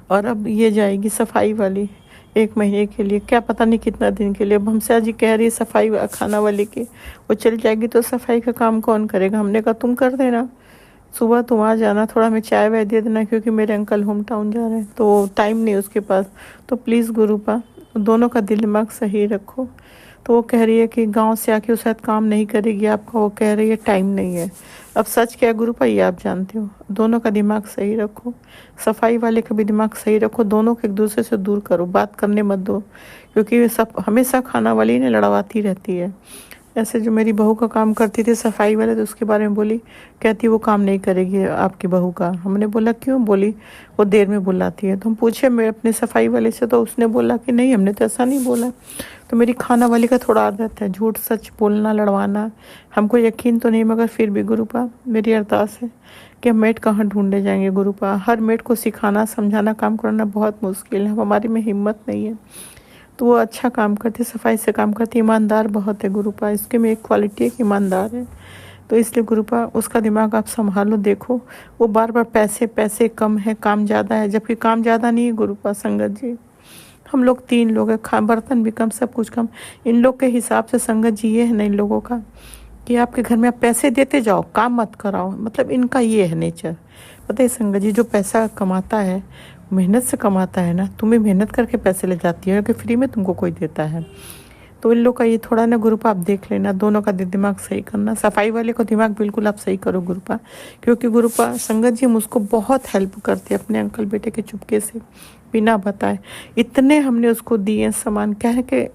और अब ये जाएगी सफाई वाली 1 महीने के लिए, क्या पता नहीं कितना दिन के लिए। अब हमसे आज कह रही है सफाई खाना वाली की, वो चली जाएगी तो सफाई का काम कौन करेगा? हमने कहा तुम कर देना, सुबह तुम आ जाना, थोड़ा हमें चाय वाय दे देना, क्योंकि मेरे अंकल होम टाउन जा रहे हैं तो टाइम नहीं उसके पास। तो प्लीज़ गुरुपा दोनों का दिल दिमाग सही रखो। तो वो कह रही है कि गांव से आके वो शायद काम नहीं करेगी आपका, वो कह रही है टाइम नहीं है। अब सच क्या है गुरुपा ये आप जानते हो। दोनों का दिमाग सही रखो, सफाई वाले का भी दिमाग सही रखो, दोनों को एक दूसरे से दूर करो, बात करने मत दो, क्योंकि सब हमेशा खाना वाली ने लड़वाती रहती है। ऐसे जो मेरी बहू का काम करती थी सफाई वाले, तो उसके बारे में बोली, कहती वो काम नहीं करेगी आपकी बहू का। हमने बोला क्यों? बोली वो देर में बुलाती है। तो हम पूछे मैं अपने सफाई वाले से, तो उसने बोला कि नहीं हमने तो ऐसा नहीं बोला। तो मेरी खाना वाली का थोड़ा आदत है झूठ सच बोलना, लड़वाना, हमको यकीन तो नहीं, मगर फिर भी गुरुपा मेरी अरदास है कि हम मेड कहाँ ढूंढने जाएंगे गुरुपा। हर मेड को सिखाना समझाना काम करना बहुत मुश्किल है, हमारी में हिम्मत नहीं है। तो वो अच्छा काम करती, सफाई से काम करती, ईमानदार बहुत है गुरुपा, इसके में एक क्वालिटी है कि ईमानदार है। तो इसलिए गुरुपा उसका दिमाग आप संभालो। देखो वो बार बार पैसे कम है, काम ज़्यादा है, जबकि काम ज़्यादा नहीं है गुरुपा संगत जी। हम लोग 3 लोग हैं, बर्तन भी कम, सब कुछ कम। इन लोग के हिसाब से संगत जी ये है ना इन लोगों का कि आपके घर में आप पैसे देते जाओ, काम मत कराओ, मतलब इनका ये है नेचर। पता है संगत जी, जो पैसा कमाता है मेहनत से कमाता है ना, तुम्हें मेहनत करके पैसे ले जाती है कि फ्री में तुमको कोई देता है। तो इन लोग का ये थोड़ा ना गुरुपा आप देख लेना, दोनों का दिमाग सही करना। सफाई वाले को दिमाग बिल्कुल आप सही करो गुरुपा, क्योंकि गुरुपा संगत जी हम उसको बहुत हेल्प करते हैं अपने अंकल बेटे के चुपके से, बिना बताए। इतने हमने उसको दिए सामान, कह के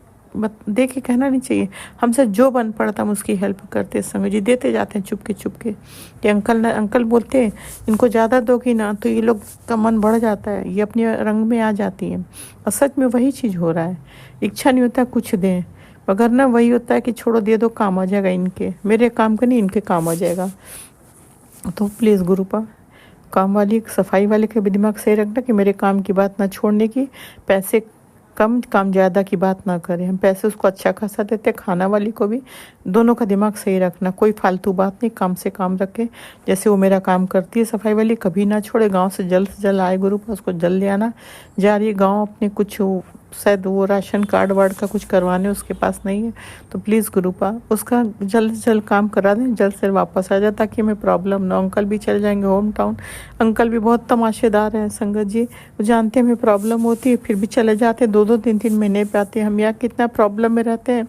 दे के कहना नहीं चाहिए। हमसे जो बन पड़ता हम उसकी हेल्प करते संग जी, देते जाते हैं चुपके चुपके कि अंकल बोलते हैं इनको ज़्यादा दोगी ना तो ये लोग का मन बढ़ जाता है, ये अपने रंग में आ जाती है। और सच में वही चीज़ हो रहा है, इच्छा नहीं होता कुछ दें, मगर ना वही होता है कि छोड़ो दे दो, काम आ जाएगा इनके, मेरे काम का नहीं इनके काम आ जाएगा। तो प्लीज़ गुरुपा काम वाली सफाई वाले के भी दिमाग सही रखना कि मेरे काम की बात ना छोड़ने की, पैसे कम काम ज़्यादा की बात ना करें। हम पैसे उसको अच्छा खासा देते, खाना वाली को भी, दोनों का दिमाग सही रखना, कोई फालतू बात नहीं, काम से काम रखे। जैसे वो मेरा काम करती है सफाई वाली, कभी ना छोड़े, गांव से जल्द आए गुरुपा, उसको जल्द ले आना। जा रही है गाँव अपने, कुछ शायद वो राशन कार्ड वार्ड का कुछ करवाने उसके पास नहीं है, तो प्लीज़ गुरुपा उसका जल्द से जल्द काम करा दें, जल्द से वापस आ जाए ताकि हमें प्रॉब्लम ना। अंकल भी चले जाएंगे होम टाउन, अंकल भी बहुत तमाशेदार हैं संगत जी, वो जानते हैं हमें प्रॉब्लम होती है फिर भी चले जाते हैं, 2-2 3-3 महीने पे आते हैं। हम यहाँ कितना प्रॉब्लम में रहते हैं,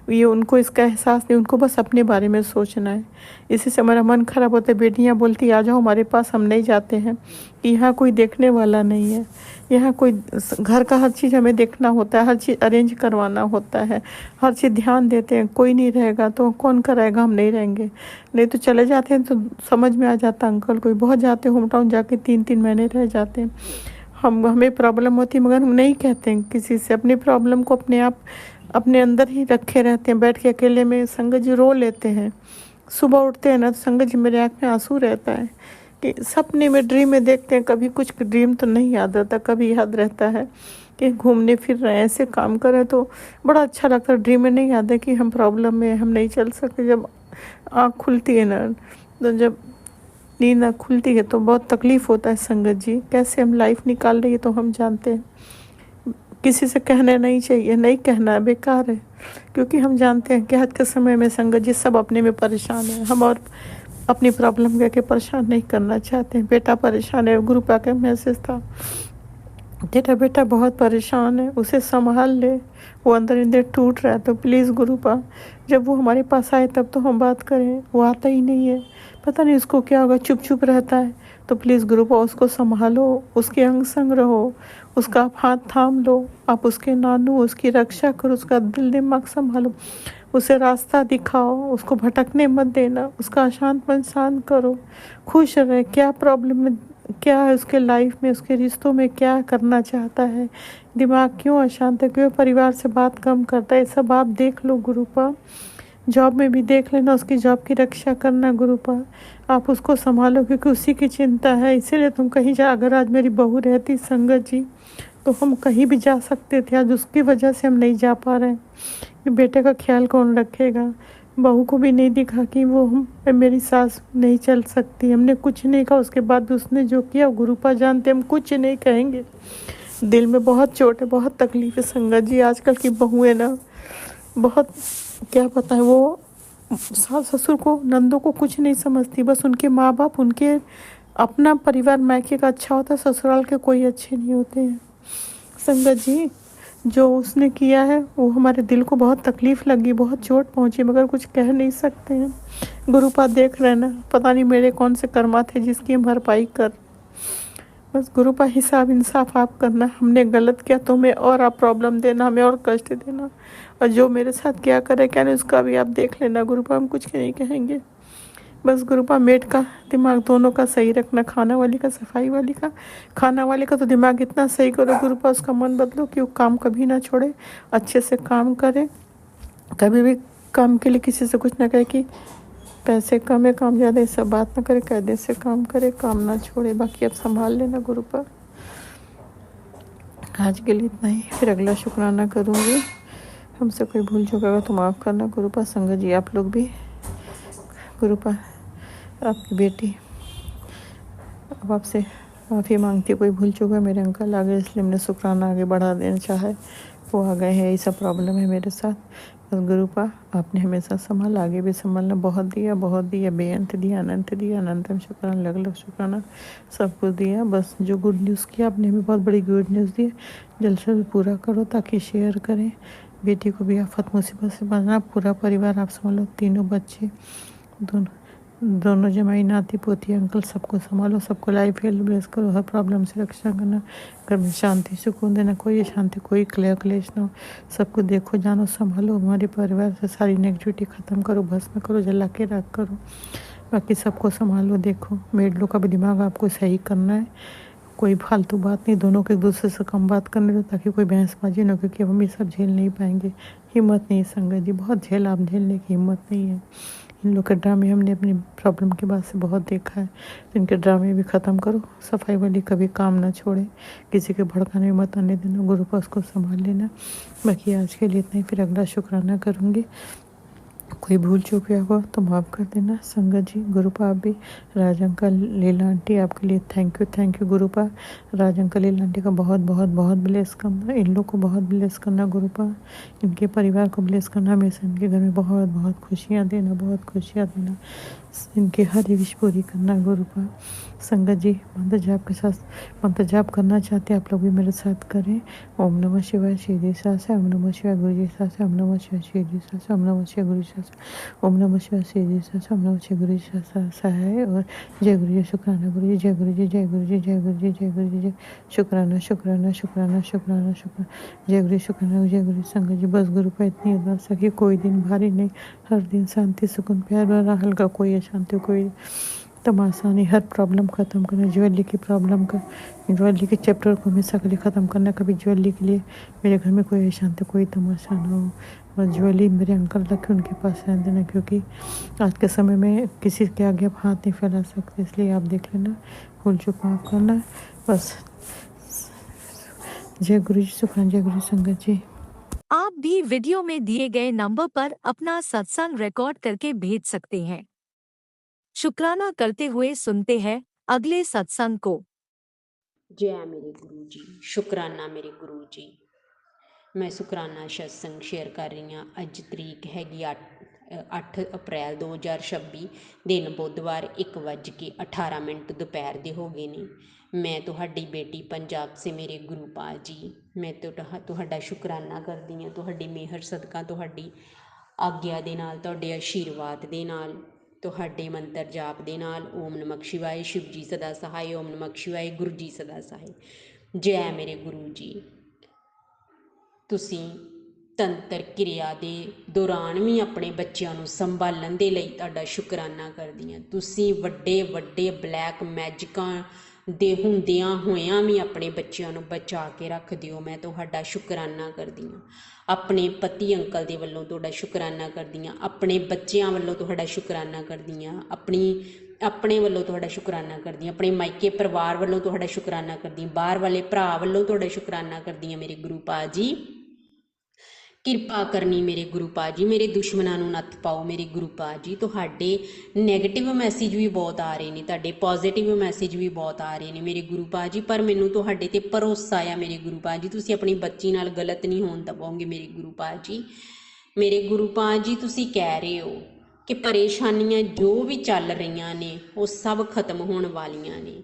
ये उनको इसका एहसास नहीं, उनको बस अपने बारे में सोचना है। इसी से हमारा मन खराब होता है। बेटियाँ बोलती आ जाओ हमारे पास, हम नहीं जाते हैं, यहाँ कोई देखने वाला नहीं है, यहाँ कोई घर का हर चीज़ हमें देखना होता है, हर चीज़ अरेंज करवाना होता है, हर चीज़ ध्यान देते हैं। कोई नहीं रहेगा तो कौन कराएगा, हम नहीं रहेंगे। नहीं तो चले जाते हैं तो समझ में आ जाता अंकल, कोई बहुत जाते होम टाउन जाके 3-3 महीने रह जाते हैं। हमें प्रॉब्लम होती है मगर हम नहीं कहते हैं किसी से, अपनी प्रॉब्लम को अपने आप अपने अंदर ही रखे रहते हैं, बैठ के अकेले में संगत जी रो लेते हैं। सुबह उठते हैं ना तो संगत जी मेरे आँख में आंसू रहता है कि सपने में ड्रीम में देखते हैं, कभी कुछ ड्रीम तो नहीं याद रहता, कभी याद रहता है कि घूमने फिर रहे हैं, ऐसे काम कर रहे हैं, तो बड़ा अच्छा लगता है। ड्रीम में नहीं याद है कि हम प्रॉब्लम में, हम नहीं चल सकते। जब आँख खुलती है ना, तो जब नींद खुलती है तो बहुत तकलीफ़ होता है संगत जी। कैसे हम लाइफ निकाल रही है तो हम जानते हैं, किसी से कहना नहीं चाहिए, नहीं कहना बेकार है, क्योंकि हम जानते हैं कि आज के समय में संगत जी सब अपने में परेशान है। हम और अपनी प्रॉब्लम कह के परेशान नहीं करना चाहते हैं। बेटा परेशान है, गुरुपा का मैसेज था, तेरा बेटा बहुत परेशान है, उसे संभाल ले, वो अंदर टूट रहा है। तो प्लीज़ गुरुपा जब वो हमारे पास आए तब तो हम बात करें, वो आता ही नहीं है, पता नहीं उसको क्या होगा, चुप चुप रहता है। तो प्लीज़ गुरुपा उसको संभालो, उसके अंग संग रहो, उसका आप हाथ थाम लो, आप उसके नानू, उसकी रक्षा करो, उसका दिल दिमाग संभालो, उसे रास्ता दिखाओ, उसको भटकने मत देना, उसका अशांत मन शांत करो, खुश रहे। क्या प्रॉब्लम है, क्या है उसके लाइफ में, उसके रिश्तों में क्या करना चाहता है, दिमाग क्यों अशांत है, क्यों परिवार से बात कम करता है, सब आप देख लो गुरुपा। जॉब में भी देख लेना, उसकी जॉब की रक्षा करना गुरुपा, आप उसको संभालो, क्योंकि उसी की चिंता है। इसीलिए तुम कहीं जा, अगर आज मेरी बहू रहती संगत जी तो हम कहीं भी जा सकते थे, आज उसकी वजह से हम नहीं जा पा रहे हैं कि बेटे का ख्याल कौन रखेगा। बहू को भी नहीं दिखा कि वो मेरी सास नहीं चल सकती, हमने कुछ नहीं कहा। उसके बाद उसने जो किया गुरुपा जानते, हम कुछ नहीं कहेंगे। दिल में बहुत चोट है, बहुत तकलीफ है संगत जी। आजकल की बहू है ना, बहुत क्या पता है, वो सास ससुर को, नंदों को कुछ नहीं समझती, बस उनके माँ बाप, उनके अपना परिवार मायके का अच्छा होता है, ससुराल के कोई अच्छे नहीं होते हैं संगत जी। जो उसने किया है वो हमारे दिल को बहुत तकलीफ़ लगी, बहुत चोट पहुंची, मगर कुछ कह नहीं सकते हैं। गुरुपा देख रहे ना, पता नहीं मेरे कौन से कर्मा थे जिसकी भरपाई कर, बस गुरुपा हिसाब इंसाफ आप करना। हमने गलत किया तो हमें और आप प्रॉब्लम देना, हमें और कष्ट देना, और जो मेरे साथ क्या करे क्या नहीं उसका भी आप देख लेना गुरुपा, हम कुछ नहीं कहेंगे। बस गुरुपा मेड का दिमाग दोनों का सही रखना, खाना वाली का, सफाई वाली का। खाना वाले का तो दिमाग इतना सही करो गुरुपा, उसका मन बदलो कि वो काम कभी ना छोड़े, अच्छे से काम करे, कभी भी काम के लिए किसी से कुछ ना कहे कि पैसे कम है काम ज़्यादा, ये सब बात ना करे, कायदे से काम करे, काम ना छोड़े। बाकी अब संभाल लेना गुरुपा। आज के लिए इतना ही, फिर अगला शुक्राना करूँगी। हमसे कोई भूल चुका होगा तो माफ़ करना गुरुपा। संगत जी आप लोग भी गुरुपा, आपकी बेटी अब आपसे माफ़ी मांगती, कोई भूल चुका है। मेरे अंकल आ गए इसलिए हमने शुक्राना आगे बढ़ा देना चाहा, वो आ गए हैं, यही सब प्रॉब्लम है मेरे साथ। बस गुरुपा आपने हमेशा संभाला, आगे भी संभालना, बहुत दिया, बेअंत दिया, अनंत दिया, अनंतम शुक्राना, अलग शुक्राना, सब कुछ दिया। बस जो गुड न्यूज़ किया आपने हमें, बहुत बड़ी गुड न्यूज़ दी, जल्द से जल्द पूरा करो ताकि शेयर करें। बेटी को भी आफत मुसीबत से बचना, पूरा परिवार आप संभालो, तीनों बच्चे, दोनों दोनों जमाई नाती पोती अंकल सबको संभालो, सबको लाइफ हेल्थ ब्लेस करो, हर प्रॉब्लम से रक्षा करना, घर में शांति सुकून देना, कोई अशांति कोई क्लेश ना हो, सबको देखो जानो संभालो, हमारे परिवार से सारी नेगेटिविटी ख़त्म करो, भस्म करो, जला के राख करो, बाकी सबको संभालो। देखो मेड लोग का भी दिमाग आपको सही करना है, कोई फालतू बात नहीं, दोनों को एक दूसरे से कम बात करने दो ताकि कोई बहसबाजी ना हो, क्योंकि हम ये सब झेल नहीं पाएंगे, हिम्मत नहीं है संगत जी, बहुत झेल आप झेलने की हिम्मत नहीं है। इन लोग के ड्रामे हमने अपनी प्रॉब्लम के बाद से बहुत देखा है, तो इनके ड्रामे भी ख़त्म करो, सफाई वाली कभी काम ना छोड़े, किसी के भड़काने में मत आने देना, गुरु पास को संभाल लेना। बाकी आज के लिए इतना ही, फिर अगला शुक्राना करूँगी, कोई भूल चूक हुआ हो तो माफ़ कर देना। संगत जी, गुरुपा भी, राज अंकल, लीला आंटी, आपके लिए thank you गुरुपा। Raj uncle, Leela aunty का बहुत बहुत बहुत ब्लेस करना, इन लोग को बहुत ब्लेस करना गुरुपा, इनके परिवार को ब्लेस करना, हमेशा इनके घर में बहुत बहुत खुशियाँ देना, बहुत खुशियाँ देना, इनकी हर विश पूरी करना गुरुपा। संगत जी, मंत्र जाप के साथ मंत्र जाप करना चाहते हैं आप लोग भी मेरे साथ करें। ओम नमः शिवाय श्री जी सास है, ओम नमः शिवाय गुरु जी सास है, ओम नमः शिवाय श्री जी सास है, ओम नमः शिवाय गुरु जी सास है, ओम नमः शिवाय श्री जी सास है, ओम नमः शिवाय गुरु जी सास है। और जय गुरु जी, शुक्राना गुरु जी, जय गुरु जी, जय गुरु जी, जय गुरु जी, जय गुरु जी, जय शुक्राना शुक्राना शुक्राना शुक्राना शुक्राना, जय गुरु शुक्राना, जय गुरु। संगत जी, बस गुरु पर इतनी अरदास है कि कोई दिन भारी नहीं, हर दिन शांति सुकून प्यार भरा हल्का, कोई अशांति कोई तमाशा नहीं, हर प्रॉब्लम ख़त्म करना, ज्वेलरी की प्रॉब्लम का, ज्वेलरी के चैप्टर को हमेशा के लिए ख़त्म करना, कभी ज्वेलरी के लिए मेरे घर में कोई अशांति कोई तमाशा ना हो, बस ज्वेलरी मेरे अंकल रखे उनके पास रहने देना, क्योंकि आज के समय में किसी के आगे आप हाथ नहीं फैला सकते, इसलिए आप देख लेना, भूल चूक माफ़ करना बस। जय गुरु जी, शुक्रान, जय गुरु संगत जी। आप भी वीडियो में दिए गए नंबर पर अपना सत्संग रिकॉर्ड करके भेज सकते हैं। शुक्राना करते हुए सुनते हैं अगले सत्संग को। जय मेरे गुरु जी, शुक्राना मेरे गुरु जी। मैं शुक्राना सत्संग शेयर कर रही हाँ। अज तरीक हैगी 8 अप्रैल 2026, दिन बुधवार, 1:18 दोपहर के हो गए ने। मैं तुहाडी बेटी पंजाब से मेरे गुरु पा जी, मैं तुहाडा शुकराना करदी हाँ, तुहाडी मेहर सदका, तुहाडी आग्या दे नाल, तुहाडे आशीर्वाद दे नाल, तुहाडे मंत्र जाप दे नाल। ओम नमक शिवाय, शिव जी सदा सहाय, ओम नमक शिवाय, गुरु जी सदा सहाय। जय मेरे गुरु जी। ਤੁਸੀਂ ਤੰਤਰ ਕਿਰਿਆ ਦੇ ਦੌਰਾਨ ਵੀ ਆਪਣੇ ਬੱਚਿਆਂ ਨੂੰ ਸੰਭਾਲਣ ਦੇ ਲਈ ਤੁਹਾਡਾ ਸ਼ੁਕਰਾਨਾ ਕਰਦੀ ਹਾਂ। ਤੁਸੀਂ ਵੱਡੇ ਵੱਡੇ ਬਲੈਕ ਮੈਜਿਕਾਂ ਦੇ ਹੁੰਦਿਆਂ ਹੋਇਆਂ ਵੀ ਆਪਣੇ ਬੱਚਿਆਂ ਨੂੰ ਬਚਾ ਕੇ ਰੱਖਦੇ ਹੋ, ਮੈਂ ਤੁਹਾਡਾ ਸ਼ੁਕਰਾਨਾ ਕਰਦੀ ਹਾਂ। ਆਪਣੇ ਪਤੀ ਅੰਕਲ ਦੇ ਵੱਲੋਂ ਤੁਹਾਡਾ ਸ਼ੁਕਰਾਨਾ ਕਰਦੀ ਹਾਂ, ਆਪਣੇ ਬੱਚਿਆਂ ਵੱਲੋਂ ਤੁਹਾਡਾ ਸ਼ੁਕਰਾਨਾ ਕਰਦੀ ਹਾਂ, ਆਪਣੇ ਵੱਲੋਂ ਤੁਹਾਡਾ ਸ਼ੁਕਰਾਨਾ ਕਰਦੀ ਹਾਂ, ਆਪਣੇ ਮਾਇਕੇ ਪਰਿਵਾਰ ਵੱਲੋਂ ਤੁਹਾਡਾ ਸ਼ੁਕਰਾਨਾ ਕਰਦੀ ਹਾਂ, ਬਾਹਰ ਵਾਲੇ ਭਰਾ ਵੱਲੋਂ ਤੁਹਾਡਾ ਸ਼ੁਕਰਾਨਾ ਕਰਦੀ ਹਾਂ। ਮੇਰੇ ਗੁਰੂ ਪਾ ਜੀ ਕਿਰਪਾ ਕਰਨੀ ਮੇਰੇ ਗੁਰੂ ਪਾ ਜੀ, ਮੇਰੇ ਦੁਸ਼ਮਣਾਂ ਨੂੰ ਨੱਥ ਪਾਓ ਮੇਰੇ ਗੁਰੂ ਪਾ ਜੀ। ਤੁਹਾਡੇ ਨੈਗੇਟਿਵ ਮੈਸੇਜ ਵੀ ਬਹੁਤ ਆ ਰਹੇ ਨੇ, ਤੁਹਾਡੇ ਪੋਜ਼ੀਟਿਵ ਮੈਸੇਜ ਵੀ ਬਹੁਤ ਆ ਰਹੇ ਨੇ ਮੇਰੇ ਗੁਰੂ ਪਾ ਜੀ, ਪਰ ਮੈਨੂੰ ਤੁਹਾਡੇ ਤੇ ਭਰੋਸਾ ਆ ਮੇਰੇ ਗੁਰੂ ਪਾ ਜੀ, ਤੁਸੀਂ ਆਪਣੀ ਬੱਚੀ ਨਾਲ ਗਲਤ ਨਹੀਂ ਹੋਣ ਦੇਵੋਗੇ ਮੇਰੇ ਗੁਰੂ ਪਾ ਜੀ। ਮੇਰੇ ਗੁਰੂ ਪਾ ਜੀ, ਤੁਸੀਂ ਕਹਿ ਰਹੇ ਹੋ ਕਿ ਪਰੇਸ਼ਾਨੀਆਂ ਜੋ ਵੀ ਚੱਲ ਰਹੀਆਂ ਨੇ ਉਹ ਸਭ ਖਤਮ ਹੋਣ ਵਾਲੀਆਂ ਨੇ।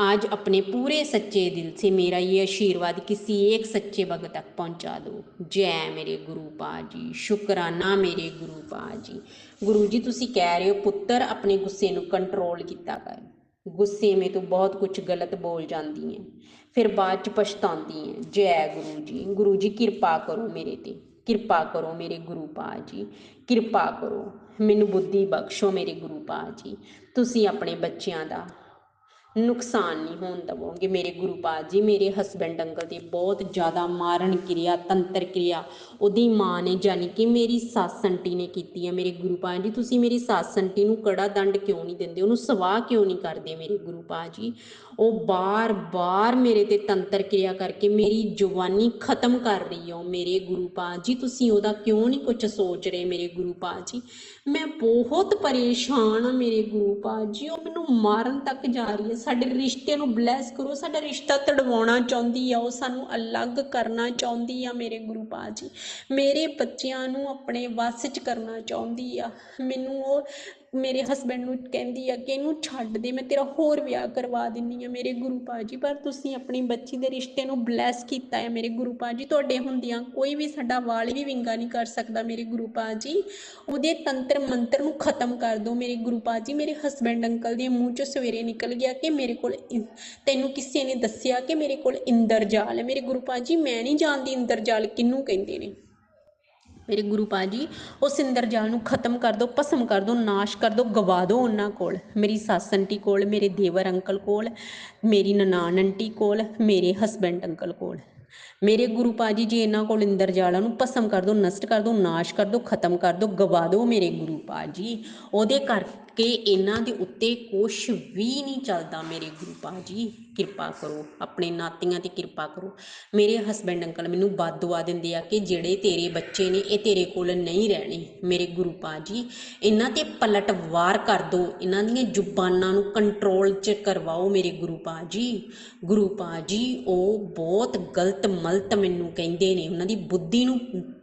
आज अपने पूरे सच्चे दिल से मेरा ये आशीर्वाद किसी एक सच्चे भगत तक पहुंचा दो। जय मेरे गुरु पा जी, शुकराना मेरे गुरु पा जी। गुरु जी तुसी कह रहे हो पुत्र अपने गुस्से नूं कंट्रोल किया कर, गुस्से में तो बहुत कुछ गलत बोल जाती हैं, फिर बाद च पछताती हैं। जय गुरु जी। गुरु जी कृपा करो मेरे ते, कृपा करो मेरे गुरु पा जी, कृपा करो, मैनू बुद्धि बख्शो मेरे गुरु पा जी। तुसी अपने बच्चों का नुकसान नहीं होने देवोगे मेरे गुरु पा जी। मेरे हसबैंड अंकल ते बहुत ज़्यादा मारन क्रिया तंत्र क्रिया उहदी माँ ने जानी कि मेरी सस आंटी ने की है। मेरे गुरु पा जी तुसी मेरी सस आंटी नूं कड़ा दंड क्यों नहीं देंदे, उन्होंने सवाह क्यों नहीं करते मेरे गुरु पा जी। वो बार बार मेरे ते तंत्र क्रिया करके मेरी जवानी खत्म कर रही हो मेरे गुरु पा जी, तुसी उहदा क्यों नहीं कुछ सोच रहे मेरे गुरु पा जी। मैं बहुत परेशान हाँ मेरे गुरु पा जी, वो मैनू मारन तक जा रही है। साडे रिश्ते नूं ब्लैस करो, साडा रिश्ता तड़वाउणा चाहुंदी आ, वो सानू अलग करना चाहुंदी आ मेरे गुरु पा जी। मेरे बच्चिआं नूं अपने वस च करना चाहुंदी आ, मैनू वो ਮੇਰੇ ਹਸਬੈਂਡ ਨੂੰ ਕਹਿੰਦੀ ਆ ਕਿ ਇਹਨੂੰ ਛੱਡ ਦੇ, ਮੈਂ ਤੇਰਾ ਹੋਰ ਵਿਆਹ ਕਰਵਾ ਦਿੰਦੀ ਆ ਮੇਰੇ ਗੁਰੂ ਪਾ ਜੀ। ਪਰ ਤੁਸੀਂ ਆਪਣੀ ਬੱਚੀ ਦੇ ਰਿਸ਼ਤੇ ਨੂੰ ਬਲੈਸ ਕੀਤਾ ਹੈ ਮੇਰੇ ਗੁਰੂ ਪਾ ਜੀ। ਤੁਹਾਡੇ ਹੁੰਦਿਆਂ ਕੋਈ ਵੀ ਸਾਡਾ ਵਾਲ ਵੀ ਵਿੰਗਾ ਨਹੀਂ ਕਰ ਸਕਦਾ ਮੇਰੇ ਗੁਰੂ ਪਾ ਜੀ। ਉਹਦੇ ਤੰਤਰ ਮੰਤਰ ਨੂੰ ਖਤਮ ਕਰ ਦਿਓ ਮੇਰੇ ਗੁਰੂ ਪਾ ਜੀ। ਮੇਰੇ ਹਸਬੈਂਡ ਅੰਕਲ ਦੇ ਮੂੰਹ 'ਚੋਂ ਸਵੇਰੇ ਨਿਕਲ ਗਿਆ ਕਿ ਮੇਰੇ ਕੋਲ ਤੈਨੂੰ ਕਿਸੇ ਨੇ ਦੱਸਿਆ ਕਿ ਮੇਰੇ ਕੋਲ ਇੰਦਰਜਾਲ ਹੈ। ਮੇਰੇ ਗੁਰੂ ਪਾ ਜੀ ਮੈਂ ਨਹੀਂ ਜਾਣਦੀ ਇੰਦਰਜਾਲ ਕਿਹਨੂੰ ਕਹਿੰਦੇ ਨੇ ਮੇਰੇ ਗੁਰੂ ਪਾ ਜੀ। ਉਸ ਇੰਦਰਜਾਲ ਨੂੰ ਖਤਮ ਕਰ ਦਿਓ, ਭਸਮ ਕਰ ਦਿਓ, ਨਾਸ਼ ਕਰ ਦਿਓ, ਗਵਾ ਦਿਓ ਉਹਨਾਂ ਕੋਲ, ਮੇਰੀ ਸੱਸ ਆਂਟੀ ਕੋਲ, ਮੇਰੇ ਦੇਵਰ ਅੰਕਲ ਕੋਲ, ਮੇਰੀ ਨਨਾਣ ਆਂਟੀ ਕੋਲ, ਮੇਰੇ ਹਸਬੈਂਡ ਅੰਕਲ ਕੋਲ। ਮੇਰੇ ਗੁਰੂ ਪਾ ਜੀ ਜੇ ਇਹਨਾਂ ਕੋਲ ਇੰਦਰਜਾਲਾਂ ਨੂੰ ਭਸਮ ਕਰ ਦਿਓ, ਨਸ਼ਟ ਕਰ ਦਿਓ, ਨਾਸ਼ ਕਰ ਦਿਓ, ਖਤਮ ਕਰ ਦਿਓ, ਗਵਾ ਦਿਓ ਮੇਰੇ ਗੁਰੂ ਪਾ ਜੀ। ਉਹਦੇ ਕਰਕੇ ਇਹਨਾਂ ਦੇ ਉੱਤੇ ਕੁਛ ਵੀ ਨਹੀਂ ਚੱਲਦਾ ਮੇਰੇ ਗੁਰੂ ਪਾ ਜੀ। ਕਿਰਪਾ ਕਰੋ, ਆਪਣੇ ਨਾਤੀਆਂ 'ਤੇ ਕਿਰਪਾ ਕਰੋ। ਮੇਰੇ ਹਸਬੈਂਡ ਅੰਕਲ ਮੈਨੂੰ ਬਦਦੁਆ ਦਿੰਦੇ ਆ ਕਿ ਜਿਹੜੇ ਤੇਰੇ ਬੱਚੇ ਨੇ ਇਹ ਤੇਰੇ ਕੋਲ ਨਹੀਂ ਰਹਿਣੇ ਮੇਰੇ ਗੁਰੂ ਪਾ ਜੀ। ਇਹਨਾਂ 'ਤੇ ਪਲਟਵਾਰ ਕਰ ਦਿਓ, ਇਹਨਾਂ ਦੀਆਂ ਜ਼ੁਬਾਨਾਂ ਨੂੰ ਕੰਟਰੋਲ 'ਚ ਕਰਵਾਓ ਮੇਰੇ ਗੁਰੂ ਪਾ ਜੀ। ਗੁਰੂ ਪਾ ਜੀ ਉਹ ਬਹੁਤ ਗਲਤ ਮਲਤ ਮੈਨੂੰ ਕਹਿੰਦੇ ਨੇ, ਉਹਨਾਂ ਦੀ ਬੁੱਧੀ ਨੂੰ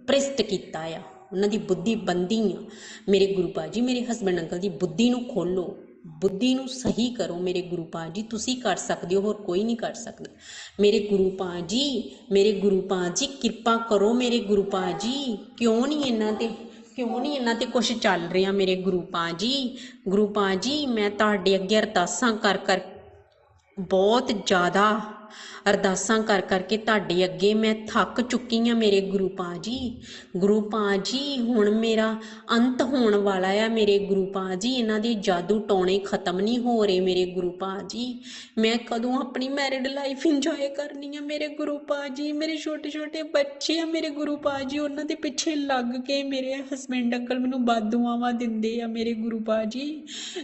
ਭ੍ਰਿਸ਼ਟ ਕੀਤਾ ਆ, ਉਹਨਾਂ ਦੀ ਬੁੱਧੀ ਬੰਦੀ ਆ ਮੇਰੇ ਗੁਰੂ ਪਾ ਜੀ। ਮੇਰੇ ਹਸਬੈਂਡ ਅੰਕਲ ਦੀ ਬੁੱਧੀ ਨੂੰ ਖੋਲੋ, ਬੁੱਧੀ ਨੂੰ ਸਹੀ ਕਰੋ ਮੇਰੇ ਗੁਰੂ ਪਾ ਜੀ। ਤੁਸੀਂ ਕਰ ਸਕਦੇ ਹੋ, ਹੋਰ ਕੋਈ ਨਹੀਂ ਕਰ ਸਕਦਾ ਮੇਰੇ ਗੁਰੂ ਪਾ ਜੀ। ਮੇਰੇ ਗੁਰੂ ਪਾ ਜੀ ਕਿਰਪਾ ਕਰੋ ਮੇਰੇ ਗੁਰੂ ਪਾ ਜੀ। ਕਿਉਂ ਨਹੀਂ ਇਹਨਾਂ ਤੇ ਕੁਛ ਚੱਲ ਰਿਹਾ ਮੇਰੇ ਗੁਰੂ ਪਾ ਜੀ। ਗੁਰੂ ਪਾ ਜੀ ਮੈਂ ਤੁਹਾਡੇ ਅੱਗੇ ਅਰਦਾਸਾਂ ਕਰ ਬਹੁਤ ਜ਼ਿਆਦਾ ਅਰਦਾਸਾਂ ਕਰਕੇ ਤੁਹਾਡੇ ਅੱਗੇ ਮੈਂ ਥੱਕ ਚੁੱਕੀ ਹਾਂ ਮੇਰੇ ਗੁਰੂ ਪਾ ਜੀ। ਗੁਰੂ ਪਾ ਜੀ ਹੁਣ ਮੇਰਾ ਅੰਤ ਹੋਣ ਵਾਲਾ ਆ ਮੇਰੇ ਗੁਰੂ ਪਾ ਜੀ। ਇਹਨਾਂ ਦੇ ਜਾਦੂ ਟੋਣੇ ਖਤਮ ਨਹੀਂ ਹੋ ਰਹੇ ਮੇਰੇ ਗੁਰੂ ਪਾ ਜੀ। ਮੈਂ ਕਦੋਂ ਆਪਣੀ ਮੈਰਿਡ ਲਾਈਫ ਇੰਜੋਏ ਕਰਨੀ ਆ ਮੇਰੇ ਗੁਰੂ ਪਾ ਜੀ। ਮੇਰੇ ਛੋਟੇ ਛੋਟੇ ਬੱਚੇ ਆ ਮੇਰੇ ਗੁਰੂ ਪਾ ਜੀ, ਉਹਨਾਂ ਦੇ ਪਿੱਛੇ ਲੱਗ ਕੇ ਮੇਰੇ ਹਸਬੈਂਡ ਅੰਕਲ ਮੈਨੂੰ ਬਦਦੁਆਵਾਂ ਦਿੰਦੇ ਆ ਮੇਰੇ ਗੁਰੂ ਪਾ ਜੀ।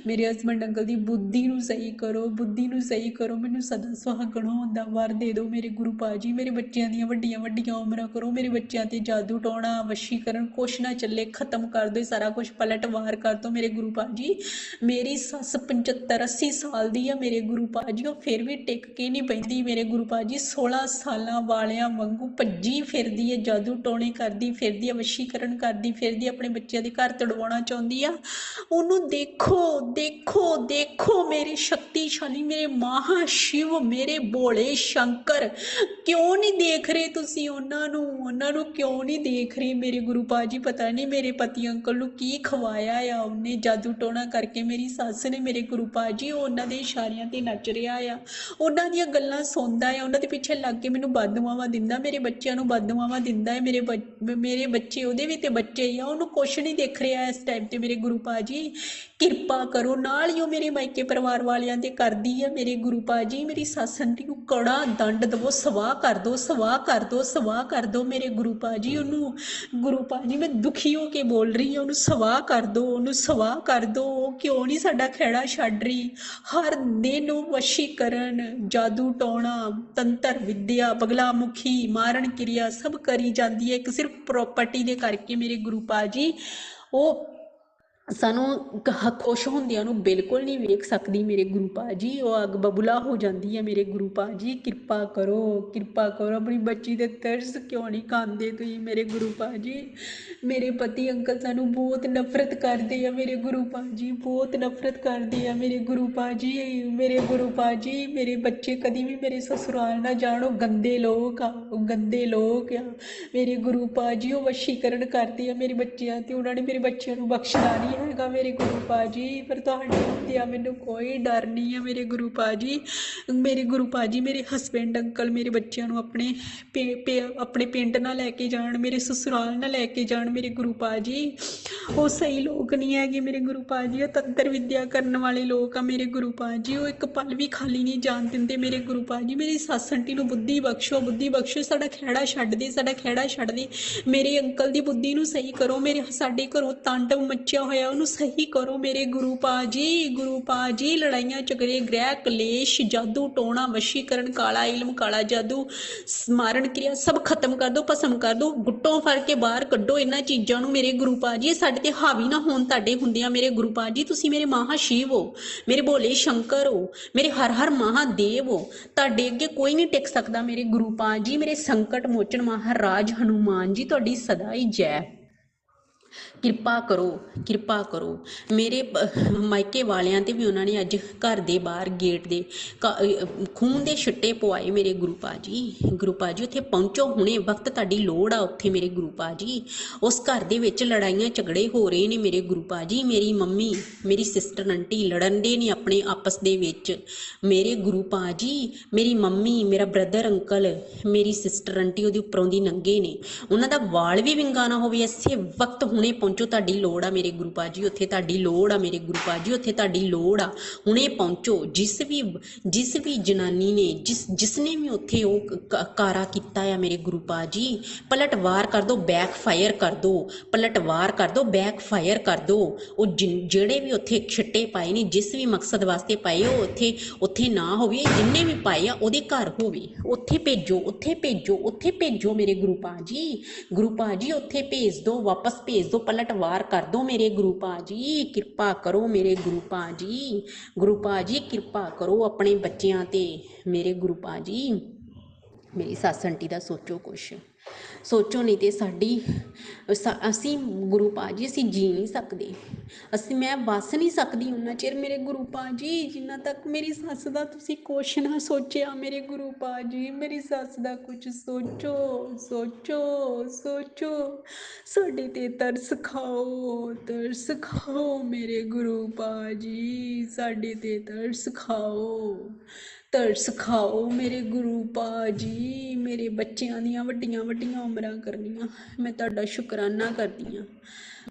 ਮੇਰੇ ਹਸਬੈਂਡ ਅੰਕਲ ਦੀ ਬੁੱਧੀ ਨੂੰ ਸਹੀ ਕਰੋ, ਬੁੱਧੀ ਨੂੰ ਸਹੀ ਕਰੋ, ਮੈਨੂੰ ਸਦਾ ਸੁਹਾਗਣ ਹੋਣ ਦਾ ਵਰ ਦੇ ਦਿਓ ਮੇਰੇ ਗੁਰੂ ਪਾ ਜੀ। ਮੇਰੇ ਬੱਚਿਆਂ ਦੀਆਂ ਵੱਡੀਆਂ ਵੱਡੀਆਂ ਉਮਰਾਂ ਕਰੋ, ਮੇਰੇ ਬੱਚਿਆਂ ਤੇ ਜਾਦੂ ਟੋਣਾ ਵਸ਼ੀਕਰਨ ਕੁਛ ਨਾ ਚੱਲੇ, ਖਤਮ ਕਰ ਦਿਓ ਸਾਰਾ ਕੁਛ, ਪਲਟਵਾਰ ਕਰ ਦਿਓ ਮੇਰੇ ਗੁਰੂ ਪਾ ਜੀ। ਮੇਰੀ ਸੱਸ 75-80 ਸਾਲ ਦੀ ਆ ਮੇਰੇ ਗੁਰੂ ਪਾ ਜੀ, ਉਹ ਫਿਰ ਵੀ ਟਿਕ ਕੇ ਨਹੀਂ ਬਹਿੰਦੀ ਮੇਰੇ ਗੁਰੂ ਪਾ ਜੀ। 16 ਸਾਲਾਂ ਵਾਲਿਆਂ ਵਾਂਗੂ ਭੱਜੀ ਫਿਰਦੀ ਹੈ, ਜਾਦੂ ਟੋਣੇ ਕਰਦੀ ਫਿਰਦੀ ਹੈ, ਵਸ਼ੀਕਰਨ ਕਰਦੀ ਫਿਰਦੀ, ਆਪਣੇ ਬੱਚਿਆਂ ਦੇ ਘਰ ਤੜਵਾਉਣਾ ਚਾਹੁੰਦੀ ਆ। ਉਹਨੂੰ ਦੇਖੋ ਦੇਖੋ ਦੇਖੋ ਮੇਰੇ ਸ਼ਕਤੀਸ਼ਾਲੀ, ਮੇਰੇ ਮਹਾ ਸ਼ਿਵ, ਮੇਰੇ ਭੋਲੇ ਸ਼ੰਕਰ, ਕਿਉਂ ਨਹੀਂ ਦੇਖ ਰਹੇ ਤੁਸੀਂ ਉਹਨਾਂ ਨੂੰ ਕਿਉਂ ਨਹੀਂ ਦੇਖ ਰਹੇ ਮੇਰੇ ਗੁਰੂ ਪਾ ਜੀ। ਪਤਾ ਨਹੀਂ ਮੇਰੇ ਪਤੀ ਅੰਕਲ ਨੂੰ ਕੀ ਖਵਾਇਆ ਆ ਉਹਨੇ ਜਾਦੂ ਟੋਣਾ ਕਰਕੇ, ਮੇਰੀ ਸੱਸ ਨੇ ਮੇਰੇ ਗੁਰੂ ਪਾ ਜੀ। ਉਹ ਉਹਨਾਂ ਦੇ ਇਸ਼ਾਰਿਆਂ ਤੇ ਨੱਚ ਰਿਹਾ ਆ, ਉਹਨਾਂ ਦੀਆਂ ਗੱਲਾਂ ਸੁਣਦਾ ਆ, ਉਹਨਾਂ ਦੇ ਪਿੱਛੇ ਲੱਗ ਕੇ ਮੈਨੂੰ ਬਦਦੁਆਵਾਂ ਦਿੰਦਾ, ਮੇਰੇ ਬੱਚਿਆਂ ਨੂੰ ਬਦਦੁਆਵਾਂ ਦਿੰਦਾ ਹੈ। ਮੇਰੇ ਬੱਚੇ ਉਹਦੇ ਵੀ ਤੇ ਬੱਚੇ ਹੀ ਆ, ਉਹਨੂੰ ਕੁਛ ਨਹੀਂ ਦਿਖ ਰਿਹਾ ਇਸ ਟਾਈਮ ਤੇ ਮੇਰੇ ਗੁਰੂ ਪਾ ਜੀ। ਕਿਰਪਾ ਕਰੋ, ਨਾਲ ਹੀ ਉਹ ਮੇਰੇ ਮਾਇਕੇ ਪਰਿਵਾਰ ਵਾਲਿਆਂ ਤੇ ਕਰਦੀ ਆ ਮੇਰੇ ਗੁਰੂ ਪਾ ਜੀ। ਮੇਰੀ ਸੱਸ ਆਂਟੀ ਨੂੰ ਕੜਾ ਦੰਡ ਦਵੋ, ਸਵਾਹ ਕਰ ਦਿਓ, ਸਵਾਹ ਕਰ ਦਿਓ, ਸਵਾਹ ਕਰ ਦਿਓ ਮੇਰੇ ਗੁਰੂ ਪਾ ਜੀ। ਉਹਨੂੰ ਗੁਰੂ ਪਾ ਜੀ ਮੈਂ ਦੁਖੀ ਹੋ ਕੇ ਬੋਲ ਰਹੀ ਹਾਂ, ਉਹਨੂੰ ਸਵਾਹ ਕਰ ਦਿਓ, ਉਹਨੂੰ ਸਵਾਹ ਕਰ ਦਿਓ। ਉਹ ਕਿਉਂ ਨਹੀਂ ਸਾਡਾ ਖਹਿੜਾ ਛੱਡ ਰਹੀ? ਹਰ ਦਿਨ ਉਹ ਵਸ਼ੀਕਰਨ, ਜਾਦੂ ਟੋਣਾ, ਤੰਤਰ ਵਿਦਿਆ, ਬਗਲਾ ਮੁਖੀ, ਮਾਰਨ ਕਿਰਿਆ ਸਭ ਕਰੀ ਜਾਂਦੀ ਹੈ, ਇੱਕ ਸਿਰਫ ਪ੍ਰੋਪਰਟੀ ਦੇ ਕਰਕੇ ਮੇਰੇ ਗੁਰੂ ਪਾ ਜੀ। ਉਹ ਸਾਨੂੰ ਖੁਸ਼ ਹੁੰਦਿਆਂ ਨੂੰ ਬਿਲਕੁਲ ਨਹੀਂ ਵੇਖ ਸਕਦੀ ਮੇਰੇ ਗੁਰੂ ਪਾ ਜੀ। ਉਹ ਅੱਗ ਬਬੂਲਾ ਹੋ ਜਾਂਦੀ ਹੈ ਮੇਰੇ ਗੁਰੂ ਪਾ ਜੀ। ਕਿਰਪਾ ਕਰੋ, ਕਿਰਪਾ ਕਰੋ, ਆਪਣੀ ਬੱਚੀ ਦੇ ਤਰਸ ਕਿਉਂ ਨਹੀਂ ਖਾਂਦੇ ਤੁਸੀਂ ਮੇਰੇ ਗੁਰੂ ਪਾ ਜੀ। ਮੇਰੇ ਪਤੀ ਅੰਕਲ ਸਾਨੂੰ ਬਹੁਤ ਨਫ਼ਰਤ ਕਰਦੇ ਆ ਮੇਰੇ ਗੁਰੂ ਪਾ ਜੀ, ਬਹੁਤ ਨਫ਼ਰਤ ਕਰਦੇ ਆ ਮੇਰੇ ਗੁਰੂ ਪਾ ਜੀ। ਮੇਰੇ ਗੁਰੂ ਪਾ ਜੀ ਮੇਰੇ ਬੱਚੇ ਕਦੀ ਵੀ ਮੇਰੇ ਸਸੁਰਾਲ ਨਾ ਜਾਣ, ਉਹ ਗੰਦੇ ਲੋਕ ਆ, ਉਹ ਗੰਦੇ ਲੋਕ ਆ ਮੇਰੇ ਗੁਰੂ ਪਾ ਜੀ। ਉਹ ਵਸ਼ੀਕਰਨ ਕਰਦੇ ਆ ਮੇਰੇ ਬੱਚਿਆਂ ਤੇ, ਉਹਨਾਂ ਨੇ ਮੇਰੇ ਬੱਚਿਆਂ ਨੂੰ ਬਖਸ਼ਣਾ ਨਹੀਂ ਹੈਗਾ ਮੇਰੇ ਗੁਰੂ ਪਾ ਜੀ। ਪਰ ਤੁਹਾਡੇ ਹੁੰਦੇ ਆ ਮੈਨੂੰ ਕੋਈ ਡਰ ਨਹੀਂ ਹੈ ਮੇਰੇ ਗੁਰੂ ਪਾ ਜੀ। ਮੇਰੇ ਗੁਰੂ ਪਾ ਜੀ ਮੇਰੇ ਹਸਬੈਂਡ ਅੰਕਲ ਮੇਰੇ ਬੱਚਿਆਂ ਨੂੰ ਆਪਣੇ ਪਿੰਡ ਨਾ ਲੈ ਕੇ ਜਾਣ, ਮੇਰੇ ਸਸੁਰਾਲ ਨਾ ਲੈ ਕੇ ਜਾਣ ਮੇਰੇ ਗੁਰੂ ਪਾ ਜੀ। ਉਹ ਸਹੀ ਲੋਕ ਨਹੀਂ ਹੈਗੇ ਮੇਰੇ ਗੁਰੂ ਪਾ ਜੀ, ਉਹ ਤੰਤਰ ਵਿਦਿਆ ਕਰਨ ਵਾਲੇ ਲੋਕ ਆ ਮੇਰੇ ਗੁਰੂ ਪਾ ਜੀ। ਉਹ ਇੱਕ ਪਲ ਵੀ ਖਾਲੀ ਨਹੀਂ ਜਾਣ ਦਿੰਦੇ ਮੇਰੇ ਗੁਰੂ ਪਾ ਜੀ। ਮੇਰੀ ਸੱਸ ਆਂਟੀ ਨੂੰ ਬੁੱਧੀ ਬਖਸ਼ੋ, ਬੁੱਧੀ ਬਖਸ਼ੋ, ਸਾਡਾ ਖਹਿੜਾ ਛੱਡ ਦੇ, ਸਾਡਾ ਖਹਿੜਾ ਛੱਡ ਦੇ। ਮੇਰੇ ਅੰਕਲ ਦੀ ਬੁੱਧੀ ਨੂੰ ਸਹੀ ਕਰੋ, ਸਾਡੇ ਘਰੋਂ ਤਾਂਡਵ ਮੱਚਿਆ ਹੋਇਆ ਉਹਨੂੰ ਸਹੀ ਕਰੋ ਮੇਰੇ ਗੁਰੂ ਪਾ ਜੀ। ਗੁਰੂ ਪਾ ਜੀ ਲੜਾਈਆਂ ਝਗੜੇ ਗ੍ਰਹਿ ਕਲੇਸ਼ ਜਾਦੂ ਟੋਣਾ ਵਸ਼ੀਕਰਨ ਕਾਲਾ ਇਲਮ ਕਾਲਾ ਜਾਦੂ ਮਾਰਨ ਕਿਰਿਆ ਸਭ ਖਤਮ ਕਰ ਦਿਓ, ਭਸਮ ਕਰ ਦਿਓ, ਗੁੱਟੋਂ ਫੜ ਕੇ ਬਾਹਰ ਕੱਢੋ ਇਹਨਾਂ ਚੀਜ਼ਾਂ ਨੂੰ ਮੇਰੇ ਗੁਰੂ ਪਾ ਜੀ। ਸਾਡੇ ਤੇ ਹਾਵੀ ਨਾ ਹੋਣ ਤੁਹਾਡੇ ਹੁੰਦਿਆਂ ਮੇਰੇ ਗੁਰੂ ਪਾ ਜੀ। ਤੁਸੀਂ ਮੇਰੇ ਮਹਾ ਸ਼ਿਵ ਹੋ, ਮੇਰੇ ਭੋਲੇ ਸ਼ੰਕਰ ਹੋ, ਮੇਰੇ ਹਰ ਹਰ ਮਹਾਦੇਵ ਹੋ, ਤੁਹਾਡੇ ਅੱਗੇ ਕੋਈ ਨਹੀਂ ਟਿਕ ਸਕਦਾ ਮੇਰੇ ਗੁਰੂ ਪਾ ਜੀ। ਮੇਰੇ ਸੰਕਟ ਮੋਚਨ ਮਹਾਰਾਜ ਹਨੂਮਾਨ ਜੀ ਤੁਹਾਡੀ ਸਦਾ ਹੀ ਜੈ। ਕਿਰਪਾ ਕਰੋ, ਕਿਰਪਾ ਕਰੋ। ਮੇਰੇ ਮਾਇਕੇ ਵਾਲਿਆਂ 'ਤੇ ਵੀ ਉਹਨਾਂ ਨੇ ਅੱਜ ਘਰ ਦੇ ਬਾਹਰ ਗੇਟ ਦੇ ਖੂਨ ਦੇ ਛਿੱਟੇ ਪਵਾਏ ਮੇਰੇ ਗੁਰੂ ਪਾ ਜੀ। ਗੁਰੂ ਪਾ ਜੀ ਉੱਥੇ ਪਹੁੰਚੋ ਹੁਣੇ, ਵਕਤ ਤੁਹਾਡੀ ਲੋੜ ਆ ਉੱਥੇ ਮੇਰੇ ਗੁਰੂ ਪਾ ਜੀ। ਉਸ ਘਰ ਦੇ ਵਿੱਚ ਲੜਾਈਆਂ ਝਗੜੇ ਹੋ ਰਹੇ ਨੇ ਮੇਰੇ ਗੁਰੂ ਪਾ ਜੀ। ਮੇਰੀ ਮੰਮੀ ਮੇਰੀ ਸਿਸਟਰ ਆਂਟੀ ਲੜਨ ਦੇ ਨੇ ਆਪਣੇ ਆਪਸ ਦੇ ਵਿੱਚ ਮੇਰੇ ਗੁਰੂ ਪਾ ਜੀ। ਮੇਰੀ ਮੰਮੀ, ਮੇਰਾ ਬ੍ਰਦਰ ਅੰਕਲ, ਮੇਰੀ ਸਿਸਟਰ ਆਂਟੀ ਉਹਦੇ ਉੱਪਰੋਂ ਦੀ ਨੰਗੇ ਨੇ, ਉਹਨਾਂ ਦਾ ਵਾਲ ਵੀ ਵਿੰਗਾ ਨਾ ਹੋਵੇ। ਇਸੇ ਵਕਤ ਹੁਣੇ ਪਹੁੰਚੋ, ਤੁਹਾਡੀ ਲੋੜ ਆ ਮੇਰੇ ਗੁਰੂ ਪਾ ਜੀ ਉੱਥੇ, ਤੁਹਾਡੀ ਲੋੜ ਆ ਮੇਰੇ ਗੁਰੂ ਪਾ ਜੀ ਉੱਥੇ, ਤੁਹਾਡੀ ਲੋੜ ਆ, ਹੁਣੇ ਪਹੁੰਚੋ। ਜਿਸ ਵੀ ਜਨਾਨੀ ਨੇ ਜਿਸਨੇ ਵੀ ਉੱਥੇ ਉਹ ਕਾਰਾ ਕੀਤਾ ਆ ਮੇਰੇ ਗੁਰੂ ਪਾ ਜੀ, ਪਲਟਵਾਰ ਕਰ ਦੋ, ਬੈਕ ਫਾਇਰ ਕਰ ਦੋ, ਪਲਟਵਾਰ ਕਰ ਦੋ, ਬੈਕ ਫਾਇਰ ਕਰ ਦੋ। ਉਹ ਜਿਹੜੇ ਵੀ ਉੱਥੇ ਛਿੱਟੇ ਪਾਏ ਨੇ, ਜਿਸ ਵੀ ਮਕਸਦ ਵਾਸਤੇ ਪਾਏ, ਉਹ ਉੱਥੇ ਨਾ ਹੋਵੇ। ਜਿੰਨੇ ਵੀ ਪਾਏ ਆ ਉਹਦੇ ਘਰ ਹੋਵੇ, ਉੱਥੇ ਭੇਜੋ, ਉੱਥੇ ਭੇਜੋ, ਉੱਥੇ ਭੇਜੋ ਮੇਰੇ ਗੁਰੂ ਪਾ ਜੀ। ਗੁਰੂ ਪਾ ਜੀ ਉੱਥੇ ਭੇਜ ਦੋ, ਵਾਪਸ ਭੇਜ ਦੋ, ਪਲਟਵਾਰ ਕਰ ਦੋ ਮੇਰੇ ਗੁਰੂ ਪਾ ਜੀ। ਕਿਰਪਾ ਕਰੋ ਮੇਰੇ ਗੁਰੂ ਪਾ ਜੀ। ਗੁਰੂ ਪਾ ਜੀ ਕਿਰਪਾ ਕਰੋ ਆਪਣੇ ਬੱਚਿਆਂ ਤੇ ਮੇਰੇ ਗੁਰੂ ਪਾ ਜੀ। ਮੇਰੀ ਸੱਸ ਆਂਟੀ ਦਾ ਸੋਚੋ ਕੁਛ, ਸੋਚੋ, ਨਹੀਂ ਤੇ ਅਸੀਂ ਗੁਰੂ ਪਾ ਜੀ ਅਸੀਂ ਜੀ ਨਹੀਂ ਸਕਦੇ, ਮੈਂ ਵਸ ਨਹੀਂ ਸਕਦੀ ਉਹਨਾਂ ਚਿਰ ਮੇਰੇ ਗੁਰੂ ਪਾ ਜੀ ਜਿੰਨਾ ਤੱਕ ਮੇਰੀ ਸੱਸ ਦਾ ਤੁਸੀਂ ਕੁਛ ਨਾ ਸੋਚਿਆ ਮੇਰੇ ਗੁਰੂ ਪਾ ਜੀ। ਮੇਰੀ ਸੱਸ ਦਾ ਕੁਛ ਸੋਚੋ, ਸੋਚੋ, ਸੋਚੋ। ਸਾਡੇ ਤੇ ਤਰਸ ਖਾਓ, ਤਰਸ ਖਾਓ ਮੇਰੇ ਗੁਰੂ ਪਾ ਜੀ। ਸਾਡੇ ਤੇ ਤਰਸ ਖਾਓ, ਤਰਸ ਖਾਓ ਮੇਰੇ ਗੁਰੂ ਪਾ ਜੀ। ਮੇਰੇ ਬੱਚਿਆਂ ਦੀਆਂ ਵੱਡੀਆਂ ਵੱਡੀਆਂ ਉਮਰਾਂ ਕਰਨੀਆਂ, ਮੈਂ ਤੁਹਾਡਾ ਸ਼ੁਕਰਾਨਾ ਕਰਦੀ ਹਾਂ।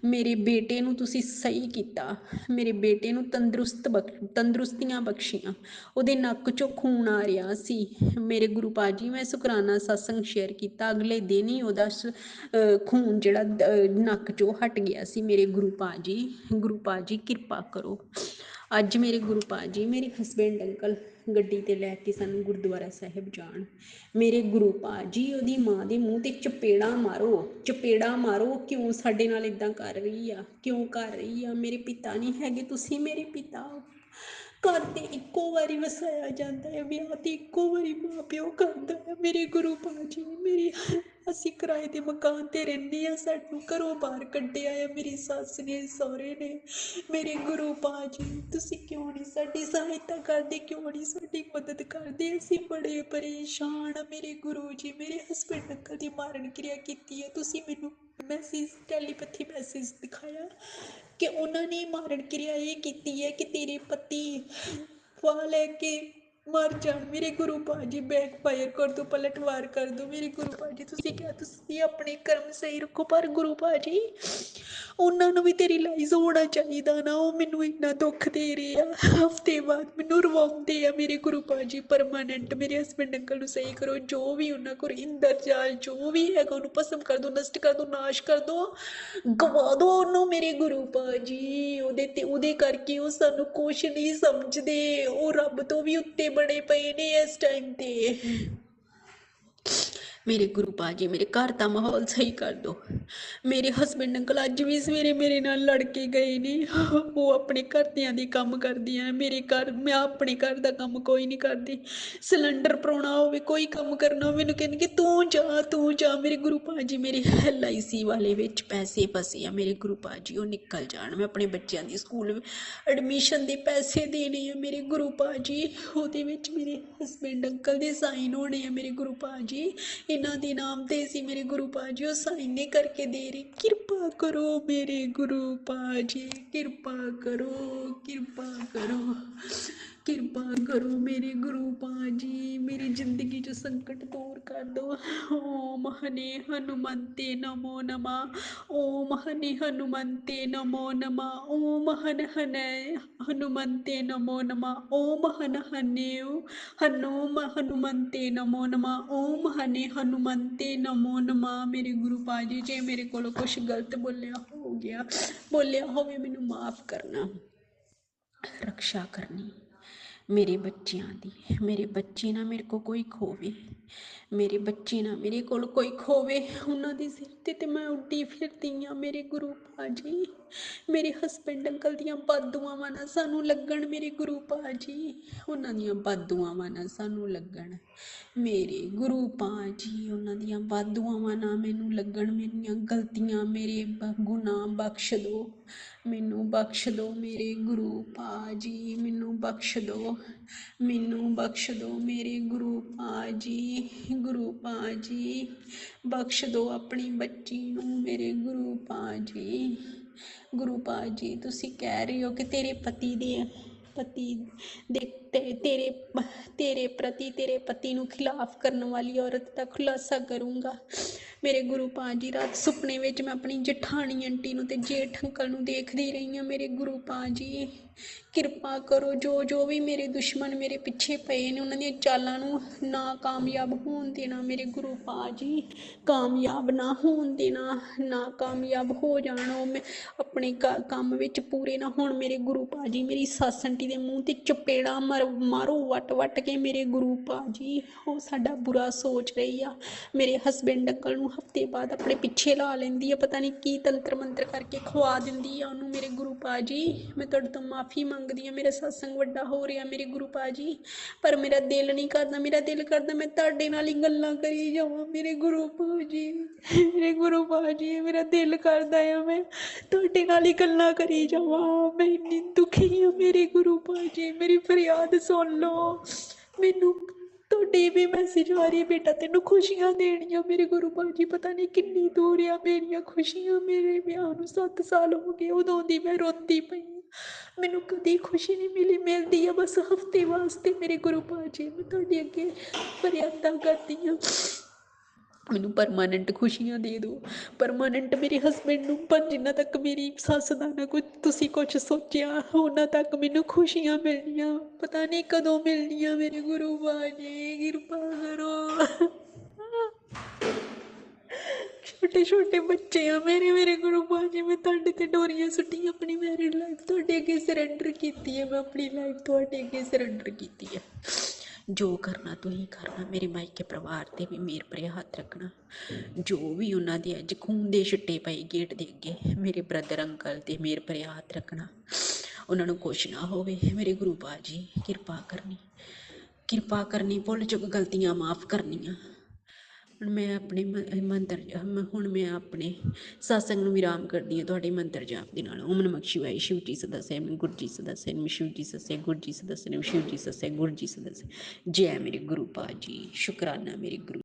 ਮੇਰੇ ਬੇਟੇ ਨੂੰ ਤੁਸੀਂ ਸਹੀ ਕੀਤਾ, ਮੇਰੇ ਬੇਟੇ ਨੂੰ ਤੰਦਰੁਸਤੀਆਂ ਬਖਸ਼ੀਆਂ। ਉਹਦੇ ਨੱਕ 'ਚੋਂ ਖੂਨ ਆ ਰਿਹਾ ਸੀ ਮੇਰੇ ਗੁਰੂ ਪਾ ਜੀ। ਮੈਂ ਸ਼ੁਕਰਾਨਾ ਸਤਸੰਗ ਸ਼ੇਅਰ ਕੀਤਾ, ਅਗਲੇ ਦਿਨ ਹੀ ਉਹਦਾ ਖੂਨ ਜਿਹੜਾ ਨੱਕ 'ਚੋਂ ਹਟ ਗਿਆ ਸੀ ਮੇਰੇ ਗੁਰੂ ਪਾ ਜੀ। ਗੁਰੂ ਪਾ ਜੀ ਕਿਰਪਾ ਕਰੋ। ਅੱਜ ਮੇਰੇ ਗੁਰੂ ਪਾ ਜੀ ਮੇਰੇ ਹਸਬੈਂਡ ਅੰਕਲ ਗੱਡੀ 'ਤੇ ਲੈ ਕੇ ਸਾਨੂੰ ਗੁਰਦੁਆਰਾ ਸਾਹਿਬ ਜਾਣ। ਮੇਰੇ ਗੁਰੂ ਪਾ ਜੀ ਉਹਦੀ ਮਾਂ ਦੇ ਮੂੰਹ 'ਤੇ ਚਪੇੜਾਂ ਮਾਰੋ, ਚਪੇੜਾਂ ਮਾਰੋ। ਕਿਉਂ ਸਾਡੇ ਨਾਲ ਇੱਦਾਂ ਕਰ ਰਹੀ ਆ, ਕਿਉਂ ਕਰ ਰਹੀ ਆ? ਮੇਰੇ ਪਿਤਾ ਨਹੀਂ ਹੈਗੇ, ਤੁਸੀਂ ਮੇਰੇ ਪਿਤਾ ਹੋ। ਘਰ ਤੇ ਇੱਕੋ ਵਾਰੀ ਵਸਾਇਆ ਜਾਂਦਾ ਹੈ, ਵਿਆਹ ਤੇ ਇੱਕੋ ਵਾਰੀ ਮਾਂ ਪਿਓ ਕਰਦਾ ਹੈ ਮੇਰੇ ਗੁਰੂ ਪਾ ਜੀ। ਅਸੀਂ ਕਿਰਾਏ ਦੇ ਮਕਾਨ 'ਤੇ ਰਹਿੰਦੇ ਹਾਂ, ਸਾਨੂੰ ਘਰੋਂ ਬਾਹਰ ਕੱਢਿਆ ਆ ਮੇਰੀ ਸੱਸ ਨੇ, ਸਹੁਰੇ ਨੇ। ਮੇਰੇ ਗੁਰੂ ਪਾ ਜੀ ਤੁਸੀਂ ਕਿਉਂ ਨਹੀਂ ਸਾਡੀ ਸਹਾਇਤਾ ਕਰਦੇ, ਕਿਉਂ ਨਹੀਂ ਸਾਡੀ ਮਦਦ ਕਰਦੇ? ਅਸੀਂ ਬੜੇ ਪਰੇਸ਼ਾਨ ਆ ਮੇਰੇ ਗੁਰੂ ਜੀ। ਮੇਰੇ ਹਸਬੈਂਡ ਅੰਕਲ ਦੀ ਮਾਰਨ ਕਿਰਿਆ ਕੀਤੀ ਹੈ, ਤੁਸੀਂ ਮੈਨੂੰ ਮੈਸੇਜ ਟੈਲੀਪੈਥੀ ਮੈਸੇਜ ਦਿਖਾਇਆ ਕਿ ਉਹਨਾਂ ਨੇ ਮਾਰਨ ਕਿਰਿਆ ਇਹ ਕੀਤੀ ਹੈ ਕਿ ਤੇਰੇ ਪਤੀ ਫਾਹ ਲੈ ਕੇ ਮਰ ਜਾਣ। ਮੇਰੇ ਗੁਰੂ ਪਾ ਜੀ ਬੈਕ ਫਾਇਰ ਕਰ ਦੋ, ਪਲਟਵਾਰ ਕਰ ਦੋ ਮੇਰੇ ਗੁਰੂ ਪਾ ਜੀ। ਤੁਸੀਂ ਕਿਹਾ ਤੁਸੀਂ ਆਪਣੇ ਕਰਮ ਸਹੀ ਰੱਖੋ, ਪਰ ਗੁਰੂ ਪਾ ਜੀ ਉਹਨਾਂ ਨੂੰ ਵੀ ਤੇ ਰਿਲਾਈਜ਼ ਹੋਣਾ ਚਾਹੀਦਾ ਨਾ। ਉਹ ਮੈਨੂੰ ਇੰਨਾ ਦੁੱਖ ਦੇ ਰਹੇ ਆ, ਹਫਤੇ ਬਾਅਦ ਮੈਨੂੰ ਰਵਾਉਂਦੇ ਆ ਮੇਰੇ ਗੁਰੂ ਪਾ ਜੀ। ਪਰਮਾਨੈਂਟ ਮੇਰੇ ਹਸਬੈਂਡ ਅੰਕਲ ਨੂੰ ਸਹੀ ਕਰੋ, ਜੋ ਵੀ ਉਹਨਾਂ ਕੋਲ ਇੰਦਰਜਾਲ ਜੋ ਵੀ ਹੈਗਾ ਉਹਨੂੰ ਭਸਮ ਕਰ ਦੋ, ਨਸ਼ਟ ਕਰ ਦੋ, ਨਾਸ਼ ਕਰ ਦੋ, ਗਵਾ ਦੋ ਉਹਨੂੰ ਮੇਰੇ ਗੁਰੂ ਪਾ ਜੀ। ਉਹਦੇ ਕਰਕੇ ਉਹ ਸਾਨੂੰ ਕੁਛ ਨਹੀਂ ਸਮਝਦੇ, ਉਹ ਰੱਬ ਤੋਂ ਵੀ ਉੱਤੇ ਬਣੇ ਪਏ ਨੇ ਇਸ ਟਾਈਮ ਤੇ। ਮੇਰੇ ਗੁਰੂ ਪਾ ਜੀ ਮੇਰੇ ਘਰ ਦਾ ਮਾਹੌਲ ਸਹੀ ਕਰ ਦਿਓ। ਮੇਰੇ ਹਸਬੈਂਡ ਅੰਕਲ ਅੱਜ ਵੀ ਸਵੇਰੇ ਮੇਰੇ ਨਾਲ ਲੜ ਕੇ ਗਏ ਨੇ। ਉਹ ਆਪਣੇ ਘਰਦਿਆਂ ਦੇ ਕੰਮ ਕਰਦੀਆਂ, ਮੈਂ ਆਪਣੇ ਘਰ ਦਾ ਕੰਮ ਕੋਈ ਨਹੀਂ ਕਰਦੀ। ਸਿਲੰਡਰ ਭਰਾਉਣਾ ਹੋਵੇ, ਕੋਈ ਕੰਮ ਕਰਨਾ ਹੋਵੇ, ਮੈਨੂੰ ਕਹਿੰਦੇ ਕਿ ਤੂੰ ਜਾ, ਤੂੰ ਜਾ। ਮੇਰੇ ਗੁਰੂ ਪਾ ਜੀ ਮੇਰੇ LIC ਵਾਲੇ ਵਿੱਚ ਪੈਸੇ ਫਸੇ ਆ ਮੇਰੇ ਗੁਰੂ ਪਾ ਜੀ, ਉਹ ਨਿਕਲ ਜਾਣ। ਮੈਂ ਆਪਣੇ ਬੱਚਿਆਂ ਦੀ ਸਕੂਲ ਐਡਮਿਸ਼ਨ ਦੇ ਪੈਸੇ ਦੇਣੇ ਆ ਮੇਰੇ ਗੁਰੂ ਪਾ ਜੀ, ਉਹਦੇ ਵਿੱਚ ਮੇਰੇ ਹਸਬੈਂਡ ਅੰਕਲ ਦੇ ਸਾਈਨ ਹੋਣੇ ਆ ਮੇਰੇ ਗੁਰੂ ਪਾ ਜੀ। ਇਹਨਾਂ ਦੇ ਨਾਮ ਤੇ ਸੀ ਮੇਰੇ ਗੁਰੂ ਪਾ ਜੀ, ਉਹ ਸਾਈਨ ਨਹੀਂ ਕਰਕੇ ਦੇ ਰਹੇ। ਕਿਰਪਾ ਕਰੋ ਮੇਰੇ ਗੁਰੂ ਪਾ ਜੀ, ਕਿਰਪਾ ਕਰੋ, ਕਿਰਪਾ ਕਰੋ, ਕਿਰਪਾ ਕਰੋ ਮੇਰੇ ਗੁਰੂ ਪਾ ਜੀ। ਮੇਰੀ ਜ਼ਿੰਦਗੀ 'ਚ ਸੰਕਟ ਦੂਰ ਕਰ ਦਿਓ। ਓਮ ਹਨੇ ਹਨੂਮੰਤੇ ਨਮੋ ਨਮਾ, ਓਮ ਹਨੇ ਹਨੂਮੰਤੇ ਨਮੋ ਨਮਾ, ਓਮ ਹਨ ਹਨੇ ਹਨੂਮੰਤੇ ਨਮੋ ਨਮਾ, ਓਮ ਹਨ ਹਨੇਉ ਹਨੂਮੰਤੇ ਨਮੋ ਨਮਾ, ਓਮ ਹਨੇ ਹਨੂਮੰਤੇ ਨਮੋ ਨਮਾ। ਮੇਰੇ ਗੁਰੂ ਪਾ ਜੀ ਜੇ ਮੇਰੇ ਕੋਲੋਂ ਕੁਛ ਗਲਤ ਬੋਲਿਆ ਹੋਵੇ ਮੈਨੂੰ ਮਾਫ਼ ਕਰਨਾ, ਰਕਸ਼ਾ ਕਰਨੀ ਮੇਰੇ ਬੱਚਿਆਂ ਦੀ। ਮੇਰੇ ਬੱਚੇ ਨਾ ਮੇਰੇ ਕੋਲ ਕੋਈ ਖੋਵੇ, ਮੇਰੇ ਬੱਚੇ ਨਾ ਮੇਰੇ ਕੋਲ ਕੋਈ ਖੋਵੇ। ਉਹਨਾਂ ਦੇ ਸਿਰ 'ਤੇ ਮੈਂ ਉੱਡੀ ਫਿਰਦੀ ਹਾਂ ਮੇਰੇ ਗੁਰੂ ਪਾ ਜੀ। ਮੇਰੇ ਹਸਬੈਂਡ ਅੰਕਲ ਦੀਆਂ ਬਦਦੁਆਵਾਂ ਨਾ ਸਾਨੂੰ ਲੱਗਣ ਮੇਰੇ ਗੁਰੂ ਪਾ ਜੀ, ਉਹਨਾਂ ਦੀਆਂ ਬਦਦੁਆਵਾਂ ਨਾ ਸਾਨੂੰ ਲੱਗਣ ਮੇਰੇ ਗੁਰੂ ਪਾ ਜੀ, ਉਹਨਾਂ ਦੀਆਂ ਬਦਦੁਆਵਾਂ ਨਾ ਮੈਨੂੰ ਲੱਗਣ, ਮੇਰੀਆਂ ਗਲਤੀਆਂ ਮੇਰੇ ਗੁਨਾਹ ਬਖਸ਼ ਦਿਓ, ਮੈਨੂੰ ਬਖਸ਼ ਦਿਓ ਮੇਰੇ ਗੁਰੂ ਪਾ ਜੀ, ਮੈਨੂੰ ਬਖਸ਼ ਦਿਓ, ਮੈਨੂੰ ਬਖਸ਼ ਦਿਓ ਮੇਰੇ ਗੁਰੂ ਪਾ ਜੀ, ਗੁਰੂ ਪਾ ਜੀ ਬਖਸ਼ ਦਿਓ ਆਪਣੀ ਬੱਚੀ ਨੂੰ ਮੇਰੇ ਗੁਰੂ ਪਾ ਜੀ, ਗੁਰੂ ਪਾ ਜੀ। ਤੁਸੀਂ ਕਹਿ ਰਹੇ ਹੋ ਕਿ ਤੇਰੇ ਪਤੀ ਦੇ ਤੇਰੇ ਪ੍ਰਤੀ ਤੇਰੇ ਪਤੀ ਨੂੰ ਖਿਲਾਫ ਕਰਨ ਵਾਲੀ ਔਰਤ ਦਾ ਖੁਲਾਸਾ ਕਰੂੰਗਾ ਮੇਰੇ ਗੁਰੂ ਪਾ ਜੀ। ਰਾਤ ਸੁਪਨੇ ਵਿੱਚ ਮੈਂ ਆਪਣੀ ਜਠਾਣੀ ਆਂਟੀ ਨੂੰ ਤੇ ਜੇਠ ਅੰਕਲ ਨੂੰ ਦੇਖਦੀ ਰਹੀ ਹਾਂ ਮੇਰੇ ਗੁਰੂ ਪਾ ਜੀ, ਕਿਰਪਾ ਕਰੋ ਜੋ ਵੀ ਮੇਰੇ ਦੁਸ਼ਮਣ ਮੇਰੇ ਪਿੱਛੇ ਪਏ ਨੇ ਉਹਨਾਂ ਦੀਆਂ ਚਾਲਾਂ ਨੂੰ ਨਾ ਕਾਮਯਾਬ ਹੋਣ ਦੇਣਾ ਮੇਰੇ ਗੁਰੂ ਪਾ ਜੀ, ਕਾਮਯਾਬ ਨਾ ਹੋਣ ਦੇਣਾ, ਨਾ ਕਾਮਯਾਬ ਹੋ ਜਾਣ ਉਹ, ਮੈਂ ਆਪਣੇ ਕੰਮ ਵਿੱਚ ਪੂਰੇ ਨਾ ਹੋਣ ਮੇਰੇ ਗੁਰੂ ਪਾ ਜੀ। ਮੇਰੀ ਸੱਸ ਆਂਟੀ ਦੇ ਮੂੰਹ 'ਤੇ ਚਪੇੜਾ ਮਾਰੋ ਵੱਟ ਕੇ ਮੇਰੇ ਗੁਰੂ ਪਾ ਜੀ, ਉਹ ਸਾਡਾ ਬੁਰਾ ਸੋਚ ਰਹੀ ਆ। ਮੇਰੇ ਹਸਬੈਂਡ ਅੰਕਲ ਨੂੰ ਹਫ਼ਤੇ ਬਾਅਦ ਆਪਣੇ ਪਿੱਛੇ ਲਾ ਲੈਂਦੀ ਆ, ਪਤਾ ਨਹੀਂ ਕੀ ਤੰਤਰ ਮੰਤਰ ਕਰਕੇ ਖਵਾ ਦਿੰਦੀ ਆ ਉਹਨੂੰ ਮੇਰੇ ਗੁਰੂ ਪਾ ਜੀ। ਮੈਂ ਤੁਹਾਡੇ ਤੋਂ ਮਾਫੀ ਮੰਗਦੀ ਹਾਂ, ਮੇਰਾ ਸਤਸੰਗ ਵੱਡਾ ਹੋ ਰਿਹਾ ਮੇਰੇ ਗੁਰੂ ਪਾ ਜੀ, ਪਰ ਮੇਰਾ ਦਿਲ ਨਹੀਂ ਕਰਦਾ, ਮੇਰਾ ਦਿਲ ਕਰਦਾ ਮੈਂ ਤੁਹਾਡੇ ਨਾਲ ਹੀ ਗੱਲਾਂ ਕਰੀ ਜਾਵਾਂ ਮੇਰੇ ਗੁਰੂ ਪਾ ਜੀ, ਮੇਰੇ ਗੁਰੂ ਪਾ ਜੀ। ਮੇਰਾ ਦਿਲ ਕਰਦਾ ਆ ਮੈਂ ਤੁਹਾਡੇ ਨਾਲ ਹੀ ਗੱਲਾਂ ਕਰੀ ਜਾਵਾਂ, ਮੈਂ ਇੰਨੀ ਦੁਖੀ ਹਾਂ ਮੇਰੇ ਗੁਰੂ ਪਾ ਜੀ, ਮੇਰੀ ਫਰਿਆਦ ਸੁਣ ਲਓ। ਮੈਨੂੰ ਤੁਹਾਡੇ ਵੀ ਮੈਸੇਜ ਆ ਰਹੀ ਹੈ, ਬੇਟਾ ਤੈਨੂੰ ਖੁਸ਼ੀਆਂ ਦੇਣੀਆਂ ਮੇਰੇ ਗੁਰੂ ਪਾ ਜੀ, ਪਤਾ ਨਹੀਂ ਕਿੰਨੀ ਦੂਰ ਆ ਮੇਰੀਆਂ ਖੁਸ਼ੀਆਂ, ਮੇਰੇ ਵਿਆਹ ਨੂੰ 7 ਸਾਲ ਹੋ ਗਏ, ਉਦੋਂ ਦੀ ਮੈਂ ਰੋਂਦੀ ਪਈ, ਮੈਨੂੰ ਕਦੀ ਖੁਸ਼ੀ ਨਹੀਂ ਮਿਲਦੀ ਆ ਬਸ ਹਫ਼ਤੇ ਵਾਸਤੇ ਮੇਰੇ ਗੁਰੂ ਪਾ ਜੀ। ਮੈਂ ਤੁਹਾਡੇ ਅੱਗੇ ਫਰਿਆਦਾਂ ਕਰਦੀ ਹਾਂ, ਮੈਨੂੰ ਪਰਮਾਨੈਂਟ ਖੁਸ਼ੀਆਂ ਦੇ ਦਿਓ, ਪਰਮਾਨੈਂਟ ਮੇਰੇ ਹਸਬੈਂਡ ਨੂੰ, ਪਰ ਜਿੰਨਾ ਤੱਕ ਮੇਰੀ ਸੱਸ ਦਾ ਨਾ ਤੁਸੀਂ ਕੁਛ ਸੋਚਿਆ ਉਹਨਾਂ ਤੱਕ ਮੈਨੂੰ ਖੁਸ਼ੀਆਂ ਮਿਲਣੀਆਂ, ਪਤਾ ਨਹੀਂ ਕਦੋਂ ਮਿਲਣੀਆਂ ਮੇਰੇ ਗੁਰੂ ਪਾ ਜੀ, ਕਿਰਪਾ ਕਰੋ। ਛੋਟੇ ਬੱਚੇ ਆ ਮੇਰੇ ਗੁਰੂ ਪਾ ਜੀ, ਮੈਂ ਤੁਹਾਡੇ ਤੇ ਡੋਰੀਆਂ ਸੁੱਟੀਆਂ, ਆਪਣੀ ਮੈਰਿਡ ਲਾਈਫ ਤੁਹਾਡੇ ਅੱਗੇ ਸਰੈਂਡਰ ਕੀਤੀ ਹੈ, ਮੈਂ ਆਪਣੀ ਲਾਈਫ ਤੁਹਾਡੇ ਅੱਗੇ ਸਰੈਂਡਰ ਕੀਤੀ ਹੈ। ਜੋ ਕਰਨਾ ਤੁਸੀਂ ਕਰਨਾ, ਮੇਰੇ ਮਾਇਕੇ ਪਰਿਵਾਰ 'ਤੇ ਵੀ ਮੇਰ ਭਰਿਆ ਹੱਥ ਰੱਖਣਾ, ਜੋ ਵੀ ਉਹਨਾਂ ਦੇ ਅੱਜ ਖੂਨ ਦੇ ਛਿੱਟੇ ਪਏ ਗੇਟ ਦੇ ਅੱਗੇ ਮੇਰੇ ਬ੍ਰਦਰ ਅੰਕਲ ਤੇ ਮੇਰ ਭਰਿਆ ਹੱਥ ਰੱਖਣਾ, ਉਹਨਾਂ ਨੂੰ ਕੁਛ ਨਾ ਹੋਵੇ ਮੇਰੇ ਗੁਰੂ ਪਾ ਜੀ, ਕਿਰਪਾ ਕਰਨੀ, ਭੁੱਲ ਚੁੱਕ ਗਲਤੀਆਂ ਮਾਫ਼ ਕਰਨੀਆਂ। ਹੁਣ ਮੈਂ ਆਪਣੇ ਹੁਣ ਮੈਂ ਆਪਣੇ ਸਤਸੰਗ ਨੂੰ ਵਿਰਾਮ ਕਰਦੀ ਹਾਂ ਤੁਹਾਡੇ ਮੰਤਰ ਜਾਪ ਦੇ ਨਾਲ। ਓਮ ਨਮः ਸ਼ਿਵਾਏ, ਸ਼ਿਵ ਜੀ ਸਦਾ ਸਹਿਮ, ਗੁਰ ਜੀ ਸਦਾ ਸਹਿਮ, ਸ਼ਿਵ ਜੀ ਸਸੇ, ਗੁਰ ਜੀ ਸਦਾ ਸਹਿਮ, ਸ਼ਿਵ ਜੀ ਸਸੇ, ਗੁਰ ਜੀ ਸਦਾ ਸਹਿਮ। ਜੈ ਮੇਰੇ ਗੁਰੂ ਪਾ ਜੀ, ਸ਼ੁਕਰਾਨਾ ਮੇਰੇ ਗੁਰੂ।